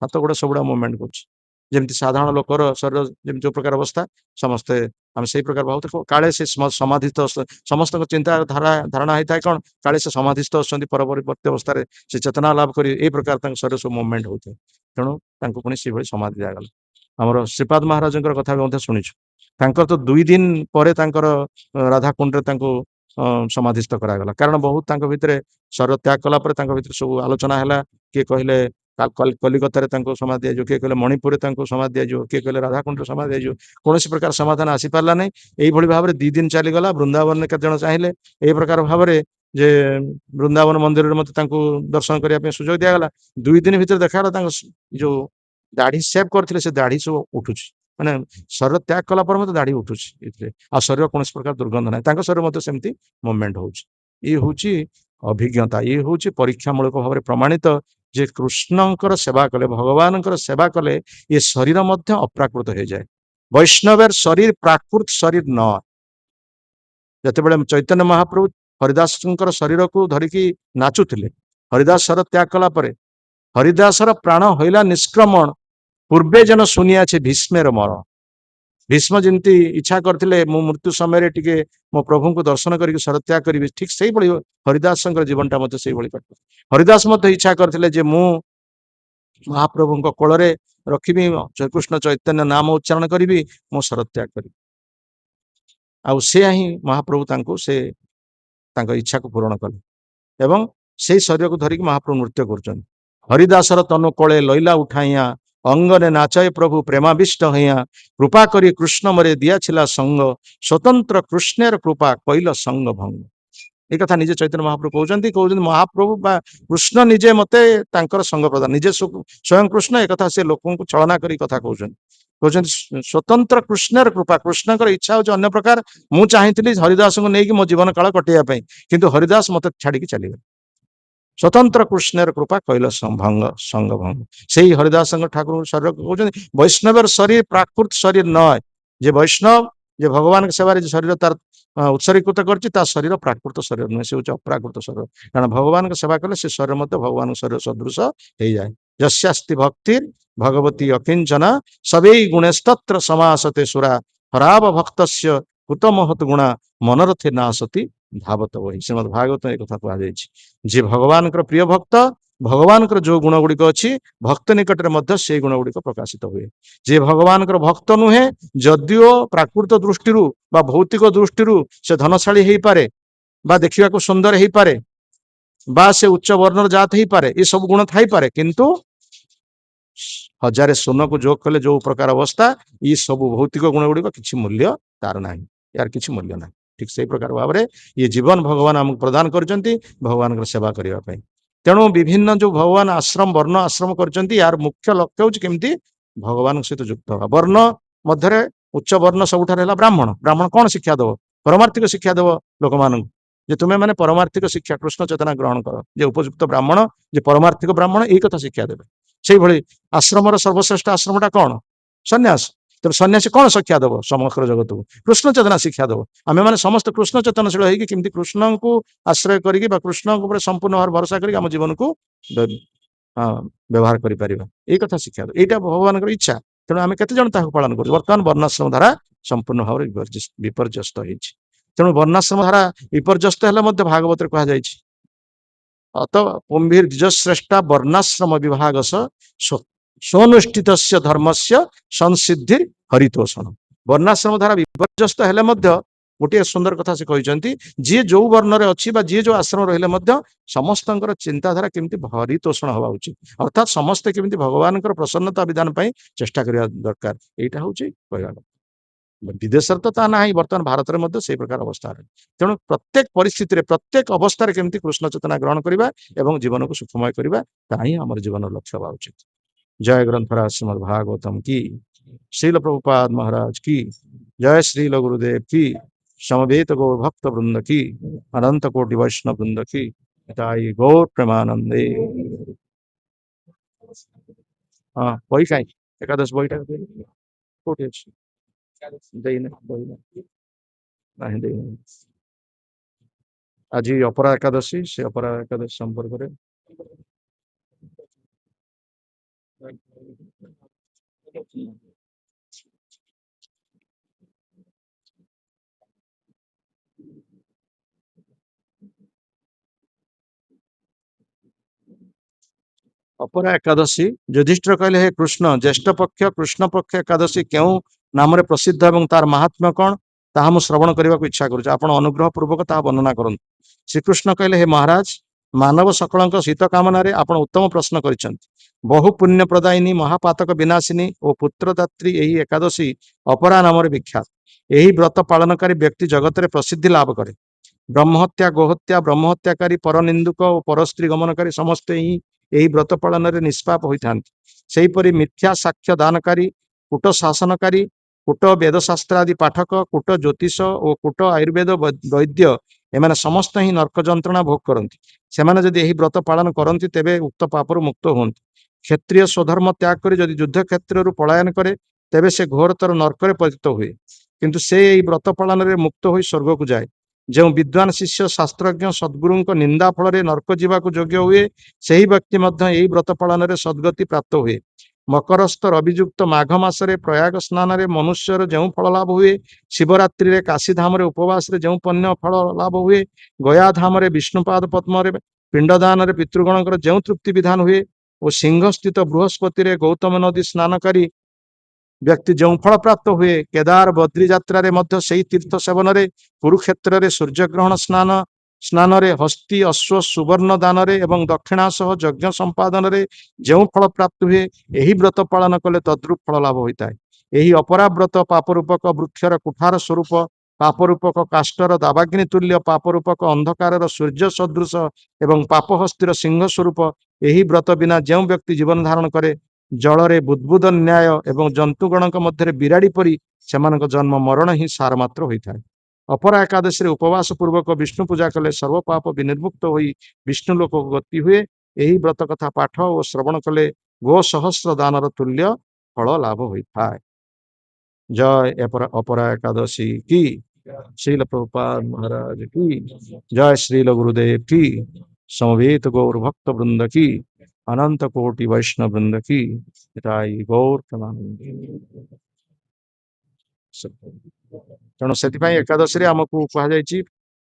ହାତ ଗୋଡ ସବୁଗୁଡା ମୁଭମେଣ୍ଟ କରୁଛି, ଯେମିତି ସାଧାରଣ ଲୋକର ଶରୀର ଯେମିତି ଯୋଉ ପ୍ରକାର ଅବସ୍ଥା, ସମସ୍ତେ ଆମେ ସେଇ ପ୍ରକାର ଭାବୁଛୁ। କାଳେ ସେ ସମାଧିସ୍ଥ, ସମସ୍ତଙ୍କ ଚିନ୍ତା ଧାରଣା ହେଇଥାଏ କଣ, କାଳେ ସେ ସମାଧିସ୍ଥ ଅଛନ୍ତି, ପରବର୍ତ୍ତୀ ଅବସ୍ଥାରେ ସେ ଚେତନା ଲାଭ କରି ଏଇ ପ୍ରକାର ତାଙ୍କ ଶରୀର ସବୁ ମୁଭମେଣ୍ଟ ହଉଥାଏ। ତେଣୁ ତାଙ୍କୁ ପୁଣି ସେଇଭଳି ସମାଧି ଦିଆଗଲା। ଆମର ଶ୍ରୀପାଦ ମହାରାଜଙ୍କର କଥା ବି ମଧ୍ୟ ଶୁଣିଛୁ। ତାଙ୍କର ତ 2 ଦିନ ପରେ ତାଙ୍କର ରାଧାକୁଣ୍ଡରେ ତାଙ୍କୁ ସମାଧିସ୍ଥ କରାଗଲା। କାରଣ ବହୁତ ତାଙ୍କ ଭିତରେ ଶରୀର ତ୍ୟାଗ କଲା ପରେ ତାଙ୍କ ଭିତରେ ସବୁ ଆଲୋଚନା ହେଲା। କିଏ କହିଲେ କଲିକତାରେ ତାଙ୍କୁ ସମାଧି ଦିଆଯିବ, କିଏ କହିଲେ ମଣିପୁରରେ ତାଙ୍କୁ ସମାଧି ଦିଆଯିବ, କିଏ କହିଲେ ରାଧାକୁଣ୍ଡରେ ସମାଧି ଦିଆଯିବ। କୌଣସି ପ୍ରକାର ସମାଧାନ ଆସିପାରିଲା ନାହିଁ। ଏଇଭଳି ଭାବରେ 2 ଦିନ ଚାଲିଗଲା। ବୃନ୍ଦାବନରେ କେତେ ଜଣ ଚାହିଁଲେ ଏଇ ପ୍ରକାର ଭାବରେ ଯେ ବୃନ୍ଦାବନ ମନ୍ଦିରରେ ମତେ ତାଙ୍କୁ ଦର୍ଶନ କରିବା ପାଇଁ ସୁଯୋଗ ଦିଆଗଲା। 2 ଦିନ ଭିତରେ ଦେଖାଗଲା ତାଙ୍କ ଯୋଉ ଦାଢି ସେଭ୍ କରିଥିଲେ ସେ ଦାଢି ସବୁ ଉଠୁଛି, ମାନେ ଶରୀର ତ୍ୟାଗ କଲା ପରେ ମଧ୍ୟ ଦାଢି ଉଠୁଛି ଏଥିରେ। ଆଉ ଶରୀର କୌଣସି ପ୍ରକାର ଦୁର୍ଗନ୍ଧ ନାହିଁ, ତାଙ୍କ ଶରୀର ମଧ୍ୟ ସେମିତି ମୁଭମେଣ୍ଟ ହଉଛି। ଇଏ ହଉଛି ଅଭିଜ୍ଞତା, ଇଏ ହଉଛି ପରୀକ୍ଷା ମୂଳକ ଭାବରେ ପ୍ରମାଣିତ ଯେ କୃଷ୍ଣଙ୍କର ସେବା କଲେ, ଭଗବାନଙ୍କର ସେବା କଲେ ଏ ଶରୀର ମଧ୍ୟ ଅପ୍ରାକୃତ ହେଇଯାଏ। ବୈଷ୍ଣବେର ଶରୀର ପ୍ରାକୃତ ଶରୀର ନয়। ଯେତେବେଳେ ଚୈତନ୍ୟ ମହାପ୍ରଭୁ ହରିଦାସଙ୍କର ଶରୀରକୁ ଧରିକି ନାଚୁଥିଲେ, ହରିଦାସ ଶରୀର ତ୍ୟାଗ କଲା ପରେ ହରିଦାସର ପ୍ରାଣ ହଇଲା ନିଷ୍କ୍ରମଣ, ପୂର୍ବେ ଯେନ ଶୁଣିଆଛେ ଭୀଷ୍ମେର ମରଣ। ଭୀଷ୍ମ ଯେମିତି ଇଚ୍ଛା କରିଥିଲେ ମୁଁ ମୃତ୍ୟୁ ସମୟରେ ଟିକେ ମୋ ପ୍ରଭୁଙ୍କୁ ଦର୍ଶନ କରିକି ଶରତ୍ୟାଗ କରିବି, ଠିକ ସେଇଭଳି ହରିଦାସଙ୍କର ଜୀବନଟା ମଧ୍ୟ ସେଇଭଳି କଟିଲା। ହରିଦାସ ମଧ୍ୟ ଇଚ୍ଛା କରିଥିଲେ ଯେ ମୁଁ ମହାପ୍ରଭୁଙ୍କ କୋଳରେ ରଖିବି, ଶ୍ରୀକୃଷ୍ଣ ଚୈତନ୍ୟ ନାମ ଉଚ୍ଚାରଣ କରିବି, ମୁଁ ଶରତ୍ୟାଗ କରିବି। ଆଉ ସେୟା ହିଁ ମହାପ୍ରଭୁ ତାଙ୍କୁ ସେ ତାଙ୍କ ଇଚ୍ଛାକୁ ପୂରଣ କଲେ ଏବଂ ସେଇ ଶରୀରକୁ ଧରିକି ମହାପ୍ରଭୁ ନୃତ୍ୟ କରୁଛନ୍ତି। ହରିଦାସର ତନୁ କୋଳେ ଲୈଲା ଉଠାଇଆ, ଅଙ୍ଗନେ ନାଚୟ ପ୍ରଭୁ ପ୍ରେମାବିଷ୍ଟ ହଇଆ, କୃପା କରି କୃଷ୍ଣ ମରେ ଦିଆଥିଲା ସଙ୍ଗ, ସ୍ୱତନ୍ତ୍ର କୃଷ୍ଣେର କୃପା କଇଲ ସଙ୍ଗ ଭଙ୍ଗ। এই କଥା ନିଜେ ଚୈତନ୍ୟ ମହାପ୍ରଭୁ କହୁଛନ୍ତି ମହାପ୍ରଭୁ ବା କୃଷ୍ଣ ନିଜେ ମତେ ତାଙ୍କର ସଙ୍ଗ ପ୍ରଦାନ, ନିଜେ ସ୍ୱୟଂ କୃଷ୍ଣ ଏକଥା ସେ ଲୋକଙ୍କୁ ଛଳନା କରି କଥା କହୁଛନ୍ତି। କହୁଛନ୍ତି ସ୍ୱତନ୍ତ୍ର କୃଷ୍ଣର କୃପା, କୃଷ୍ଣଙ୍କର ଇଚ୍ଛା ହଉଛି ଅନ୍ୟ ପ୍ରକାର। ମୁଁ ଚାହିଁଥିଲି ହରିଦାସଙ୍କୁ ନେଇକି ମୋ ଜୀବନ କାଳ କଟେଇବା ପାଇଁ, କିନ୍ତୁ ହରିଦାସ ମତେ ଛାଡିକି ଚାଲିଗଲେ। ସ୍ୱତନ୍ତ୍ର କୃଷ୍ଣର କୃପା କଇଲ ଭଙ୍ଗ ସଙ୍ଗ ଭଙ୍ଗ। ସେଇ ହରିଦାସଙ୍କ ଠାକୁର ଶରୀର କହୁଛନ୍ତି ବୈଷ୍ଣବର ଶରୀର ପ୍ରାକୃତ ଶରୀର ନয়। ଯେ ବୈଷ୍ଣବ ଯେ ଭଗବାନଙ୍କ ସେବାରେ ଯେ ଶରୀର ତାର ଉତ୍ସର୍ଗୀକୃତ କରିଛି ତା ଶରୀର ପ୍ରାକୃତ ଶରୀର ନୁହେଁ, ସେ ହଉଛି ଅପ୍ରାକୃତ ଶରୀର। କାରଣ ଭଗବାନଙ୍କ ସେବା କଲେ ସେ ଶରୀର ମଧ୍ୟ ଭଗବାନଙ୍କ ଶରୀର ସଦୃଶ ହେଇଯାଏ। ଯସ୍ୟାସ୍ତି ଭକ୍ତି ଭଗବତୀ ଅକିଞ୍ଚନା, ସବେଇ ଗୁଣେସ୍ତତ୍ର ସମାସତେ ସୁରା, ହରାବ ଭକ୍ତସ୍ୟ କୁତ ମହତ ଗୁଣା, ମନରଥେ ନାସତି ଧାବତ ବହି। ଶ୍ରୀମଦ୍ ଭାଗବତ ଏ କଥା କୁହାଯାଇଛି। ଯିଏ ଭଗବାନଙ୍କର ପ୍ରିୟ ଭକ୍ତ, ଭଗବାନଙ୍କର ଯୋଉ ଗୁଣ ଗୁଡିକ ଅଛି ଭକ୍ତ ନିକଟରେ ମଧ୍ୟ ସେଇ ଗୁଣ ଗୁଡିକ ପ୍ରକାଶିତ ହୁଏ। ଯିଏ ଭଗବାନଙ୍କର ଭକ୍ତ ନୁହେଁ, ଯଦିଓ ପ୍ରାକୃତ ଦୃଷ୍ଟିରୁ ବା ଭୌତିକ ଦୃଷ୍ଟିରୁ ସେ ଧନଶାଳୀ ହେଇପାରେ ବା ଦେଖିବାକୁ ସୁନ୍ଦର ହେଇପାରେ ବା ସେ ଉଚ୍ଚ ବର୍ଣ୍ଣର ଜାତ ହେଇପାରେ, ଏ ସବୁ ଗୁଣ ଥାଇପାରେ, କିନ୍ତୁ ହଜାରେ ସୁନକୁ ଯୋଗ କଲେ ଯୋଉ ପ୍ରକାର ଅବସ୍ଥା, ଏ ସବୁ ଭୌତିକ ଗୁଣ ଗୁଡିକ କିଛି ମୂଲ୍ୟ ତାର ନାହିଁ, ୟାର କିଛି ମୂଲ୍ୟ ନାହିଁ। ଠିକ ସେଇ ପ୍ରକାର ଭାବରେ ଇଏ ଜୀବନ ଭଗବାନ ଆମକୁ ପ୍ରଦାନ କରିଛନ୍ତି ଭଗବାନଙ୍କର ସେବା କରିବା ପାଇଁ। ତେଣୁ ବିଭିନ୍ନ ଯୋଉ ଭଗବାନ ଆଶ୍ରମ ବର୍ଣ୍ଣ ଆଶ୍ରମ କରିଛନ୍ତି, ୟାର ମୁଖ୍ୟ ଲକ୍ଷ୍ୟ ହଉଛି କେମିତି ଭଗବାନଙ୍କ ସହିତ ଯୁକ୍ତ ହେବା। ବର୍ଣ୍ଣ ମଧ୍ୟରେ ଉଚ୍ଚ ବର୍ଣ୍ଣ ସବୁଠାରେ ହେଲା ବ୍ରାହ୍ମଣ। ବ୍ରାହ୍ମଣ କଣ ଶିକ୍ଷା ଦବ? ପରମାର୍ଥିକ ଶିକ୍ଷା ଦବ ଲୋକମାନଙ୍କୁ, ଯେ ତୁମେ ମାନେ ପରମାର୍ଥିକ ଶିକ୍ଷା କୃଷ୍ଣ ଚେତନା ଗ୍ରହଣ କର। ଯେ ଉପଯୁକ୍ତ ବ୍ରାହ୍ମଣ, ଯେ ପରମାର୍ଥିକ ବ୍ରାହ୍ମଣ, ଏଇ କଥା ଶିକ୍ଷା ଦେବେ। ସେଇଭଳି ଆଶ୍ରମର ସର୍ବଶ୍ରେଷ୍ଠ ଆଶ୍ରମଟା କଣ? ସନ୍ନ୍ୟାସ। ତେଣୁ ସନ୍ନ୍ୟାସୀ କଣ ଶିକ୍ଷା ଦବ ସମଗ୍ର ଜଗତକୁ? କୃଷ୍ଣ ଚେତନା ଶିକ୍ଷା ଦବ। ଆମେ ମାନେ ସମସ୍ତେ କୃଷ୍ଣ ଚେତନଶୀଳ ହେଇକି କେମିତି କୃଷ୍ଣଙ୍କୁ ଆଶ୍ରୟ କରିକି ବା କୃଷ୍ଣଙ୍କ ଉପରେ ସମ୍ପୂର୍ଣ୍ଣ ଭାବରେ ଭରସା କରିକି ଆମ ଜୀବନକୁ ବ୍ୟବହାର କରିପାରିବା, ଏଇ କଥା ଶିକ୍ଷା ଦବ। ଏଇଟା ଭଗବାନଙ୍କର ଇଚ୍ଛା। ତେଣୁ ଆମେ କେତେ ଜଣ ତାହାକୁ ପାଳନ କରୁଛୁ? ବର୍ତ୍ତମାନ ବର୍ଣ୍ଣାଶ୍ରମ ଧାରା ସମ୍ପୂର୍ଣ୍ଣ ଭାବରେ ବିପର୍ଯ୍ୟସ୍ତ ହେଇଛି। ତେଣୁ ବର୍ଣ୍ଣାଶ୍ରମ ଧାରା ବିପର୍ଯ୍ୟସ୍ତ ହେଲେ ମଧ୍ୟ ଭାଗବତରେ କୁହାଯାଇଛି ଅତ କୁମ୍ଭୀର ଦ୍ୱିଜଶ୍ରେଷ୍ଠା ବର୍ଣ୍ଣାଶ୍ରମ ବିଭାଗସ ସ୍ୱନୁଷ୍ଠିତ ଧର୍ମସ୍ୟ ସଂସିଦ୍ଧିର ହରିତୋଷଣ। ବର୍ଣ୍ଣାଶ୍ରମ ଧାରା ବିପର୍ଯ୍ୟସ୍ତ ହେଲେ ମଧ୍ୟ ଗୋଟିଏ ସୁନ୍ଦର କଥା ସେ କହିଛନ୍ତି, ଯିଏ ଯୋଉ ବର୍ଣ୍ଣରେ ଅଛି ବା ଯିଏ ଯୋଉ ଆଶ୍ରମ ରହିଲେ ମଧ୍ୟ ସମସ୍ତଙ୍କର ଚିନ୍ତାଧାରା କେମିତି ହରିତୋଷଣ ହବା ଉଚିତ, ଅର୍ଥାତ୍ ସମସ୍ତେ କେମିତି ଭଗବାନଙ୍କର ପ୍ରସନ୍ନତା ବିଧାନ ପାଇଁ ଚେଷ୍ଟା କରିବା ଦରକାର। ଏଇଟା ହଉଛି କହିବା କଥା। ବିଦେଶରେ ତ ତାହା ନାହିଁ, ବର୍ତ୍ତମାନ ଭାରତରେ ମଧ୍ୟ ସେଇ ପ୍ରକାର ଅବସ୍ଥା। ତେଣୁ ପ୍ରତ୍ୟେକ ପରିସ୍ଥିତିରେ ପ୍ରତ୍ୟେକ ଅବସ୍ଥାରେ କେମିତି କୃଷ୍ଣ ଚେତନା ଗ୍ରହଣ କରିବା ଏବଂ ଜୀବନକୁ ସୁଖମୟ କରିବା, ତାହା ହିଁ ଆମର ଜୀବନର ଲକ୍ଷ୍ୟ ହେବା ଉଚିତ। ଜୟ ଗ୍ରନ୍ଥରାଜ ଶ୍ରୀମଦ୍ ଭାଗବତମ କି, ଶ୍ରୀଲ ପ୍ରଭୁପାଦ ମହାରାଜ କି ଜୟ, ଶ୍ରୀଲ ଗୁରୁଦେव की, समवेत गौर भक्त वृंद की, अनंत कोटि वैष्णव वृंद की, ताई गौर प्रेमानंदे। हाँ बही कहीं एकादश बहीटा कोठी अच्छी ଦେଇନି ବହି ନାହିଁ, ଦେଇନି। ଆଜି ଅପରା ଏକାଦଶୀ, ସେ ଅପରା ଏକାଦଶୀ ସମ୍ପର୍କରେ ଅପରା ଏକାଦଶୀ ଯୁଧିଷ୍ଠିର କହିଲେ, ହେ କୃଷ୍ଣ, ଜ୍ୟେଷ୍ଠ ପକ୍ଷ କୃଷ୍ଣ ପକ୍ଷ ଏକାଦଶୀ କେଉଁ ନାମରେ ପ୍ରସିଦ୍ଧ ଏବଂ ତାର ମାହାତ୍ମ୍ୟ କଣ, ତାହା ମୁଁ ଶ୍ରବଣ କରିବାକୁ ଇଚ୍ଛା କରୁଛି। ଆପଣ ଅନୁଗ୍ରହ ପୂର୍ବକ ତାହା ବର୍ଣ୍ଣନା କରନ୍ତୁ। ଶ୍ରୀକୃଷ୍ଣ କହିଲେ, ହେ ମହାରାଜ, ମାନବ ସକଳଙ୍କ ହିତ କାମନାରେ ଆପଣ ଉତ୍ତମ ପ୍ରଶ୍ନ କରିଛନ୍ତି। ବହୁ ପୁଣ୍ୟ ପ୍ରଦାୟିନୀ ମହାପାତକ ବିନାଶିନୀ ଓ ପୁତ୍ରଦାତ୍ରୀ ଏହି ଏକାଦଶୀ ଅପରା ନାମରେ ବିଖ୍ୟାତ। ଏହି ବ୍ରତ ପାଳନକାରୀ ବ୍ୟକ୍ତି ଜଗତରେ ପ୍ରସିଦ୍ଧି ଲାଭ କରେ। ବ୍ରହ୍ମହତ୍ୟା, ଗୋହତ୍ୟା, ବ୍ରହ୍ମହତ୍ୟାକାରୀ, ପରନିନ୍ଦୁକ ଓ ପରସ୍ତ୍ରୀ ଗମନକାରୀ ସମସ୍ତେ ହିଁ ଏହି ବ୍ରତ ପାଳନରେ ନିଷ୍ପାପ ହୋଇଥାନ୍ତି। ସେହିପରି ମିଥ୍ୟା ସାକ୍ଷ୍ୟ ଦାନକାରୀ, କୂଟ ଶାସନକାରୀ, କୂଟ ବେଦଶାସ୍ତ୍ର ଆଦି ପାଠକ, କୂଟ ଜ୍ୟୋତିଷ ଓ କୂଟ ଆୟୁର୍ବେଦ ବୈଦ୍ୟ ଏମାନେ ସମସ୍ତେ ହିଁ ନର୍କ ଯନ୍ତ୍ରଣା ଭୋଗ କରନ୍ତି। ସେମାନେ ଯଦି ଏହି ବ୍ରତ ପାଳନ କରନ୍ତି ତେବେ ଉକ୍ତ ପାପରୁ ମୁକ୍ତ ହୁଅନ୍ତି। କ୍ଷତ୍ରିୟ ସ୍ୱଧର୍ମ ତ୍ୟାଗ କରି ଯଦି ଯୁଦ୍ଧ କ୍ଷେତ୍ରରୁ ପଳାୟନ କରେ ତେବେ ସେ ଘୋରତର ନର୍କରେ ପତିତ ହୁଏ। କିନ୍ତୁ ସେ ଏହି ବ୍ରତ ପାଳନରେ ମୁକ୍ତ ହୋଇ ସ୍ୱର୍ଗକୁ ଯାଏ। ଯେଉଁ ବିଦ୍ୱାନ ଶିଷ୍ୟ ଶାସ୍ତ୍ରଜ୍ଞ ସଦ୍ଗୁରୁଙ୍କ ନିନ୍ଦା ଫଳରେ ନର୍କ ଯିବାକୁ ଯୋଗ୍ୟ ହୁଏ, ସେହି ବ୍ୟକ୍ତି ମଧ୍ୟ ଏହି ବ୍ରତ ପାଳନରେ ସଦ୍ଗତି ପ୍ରାପ୍ତ ହୁଏ। ମକରସ୍ଥ ରବିଯୁକ୍ତ ମାଘ ମାସରେ ପ୍ରୟାଗ ସ୍ନାନରେ ମନୁଷ୍ୟର ଯେଉଁ ଫଳ ଲାଭ ହୁଏ, ଶିବରାତ୍ରିରେ କାଶୀଧାମରେ ଉପବାସରେ ଯେଉଁ ପୁଣ୍ୟ ଫଳ ଲାଭ ହୁଏ, ଗୟାଧାମରେ ବିଷ୍ଣୁପାଦ ପଦ୍ମରେ ପିଣ୍ଡଦାନରେ ପିତୃଗଣଙ୍କର ଯେଉଁ ତୃପ୍ତି ବିଧାନ ହୁଏ ଓ ସିଂହସ୍ଥିତ ବୃହସ୍ପତିରେ ଗୌତମ ନଦୀ ସ୍ନାନକାରୀ ବ୍ୟକ୍ତି ଯେଉଁ ଫଳ ପ୍ରାପ୍ତ ହୁଏ, କେଦାର ବଦ୍ରି ଯାତ୍ରାରେ ମଧ୍ୟ ସେହି ତୀର୍ଥ ସେବନରେ, କୁରୁକ୍ଷେତ୍ରରେ ସୂର୍ଯ୍ୟଗ୍ରହଣ ସ୍ନାନରେ, ହସ୍ତି ଅଶ୍ୱ ସୁବର୍ଣ୍ଣ ଦାନରେ ଏବଂ ଦକ୍ଷିଣା ସହ ଯଜ୍ଞ ସମ୍ପାଦନରେ ଯେଉଁ ଫଳ ପ୍ରାପ୍ତ ହୁଏ, ଏହି ବ୍ରତ ପାଳନ କଲେ ତଦ୍ରୂପ ଫଳ ଲାଭ ହୋଇଥାଏ। ଏହି ଅପରାବ୍ରତ ପାପରୂପକ ବୃକ୍ଷର କୁଠାର ସ୍ୱରୂପ, ପାପରୂପକ କାଷ୍ଟର ଦାବାଗ୍ନି ତୁଲ୍ୟ, ପାପରୂପକ ଅନ୍ଧକାରର ସୂର୍ଯ୍ୟ ସଦୃଶ ଏବଂ ପାପହସ୍ତିର ସିଂହ ସ୍ୱରୂପ। ଏହି ବ୍ରତ ବିନା ଯେଉଁ ବ୍ୟକ୍ତି ଜୀବନ ଧାରଣ କରେ, ଜଳରେ ବୁଦ୍ବୁଦ ନ୍ୟାୟ ଏବଂ ଜନ୍ତୁଗଣଙ୍କ ମଧ୍ୟରେ ବିରାଡ଼ି ପରି ସେମାନଙ୍କ ଜନ୍ମ ମରଣ ହିଁ ସାର ମାତ୍ର ହୋଇଥାଏ। ଅପରା ଏକାଦଶୀରେ ଉପବାସ ପୂର୍ବକ ବିଷ୍ଣୁ ପୂଜା କଲେ ସର୍ବପାପ ବିନିର୍ମୁକ୍ତ ହୋଇ ବିଷ୍ଣୁ ଲୋକକୁ ଗତି ହୁଏ। ଏହି ବ୍ରତ କଥା ପାଠ ଓ ଶ୍ରବଣ କଲେ ଗୋ ସହସ୍ର ଦାନର ତୁଲ୍ୟ ଫଳ ଲାଭ ହୋଇଥାଏ। ଜୟ ଅପରା ଏକାଦଶୀ की। श्रील प्रभुपाद महाराज की जय। श्रील गुरुदेव की। समवेत गौर भक्त वृंद की। अनंत कोटि वैष्णव वृंद की। हिताई गौर प्रमानंदी। ତେଣୁ ସେଥିପାଇଁ ଏକାଦଶୀରେ ଆମକୁ କୁହାଯାଇଛି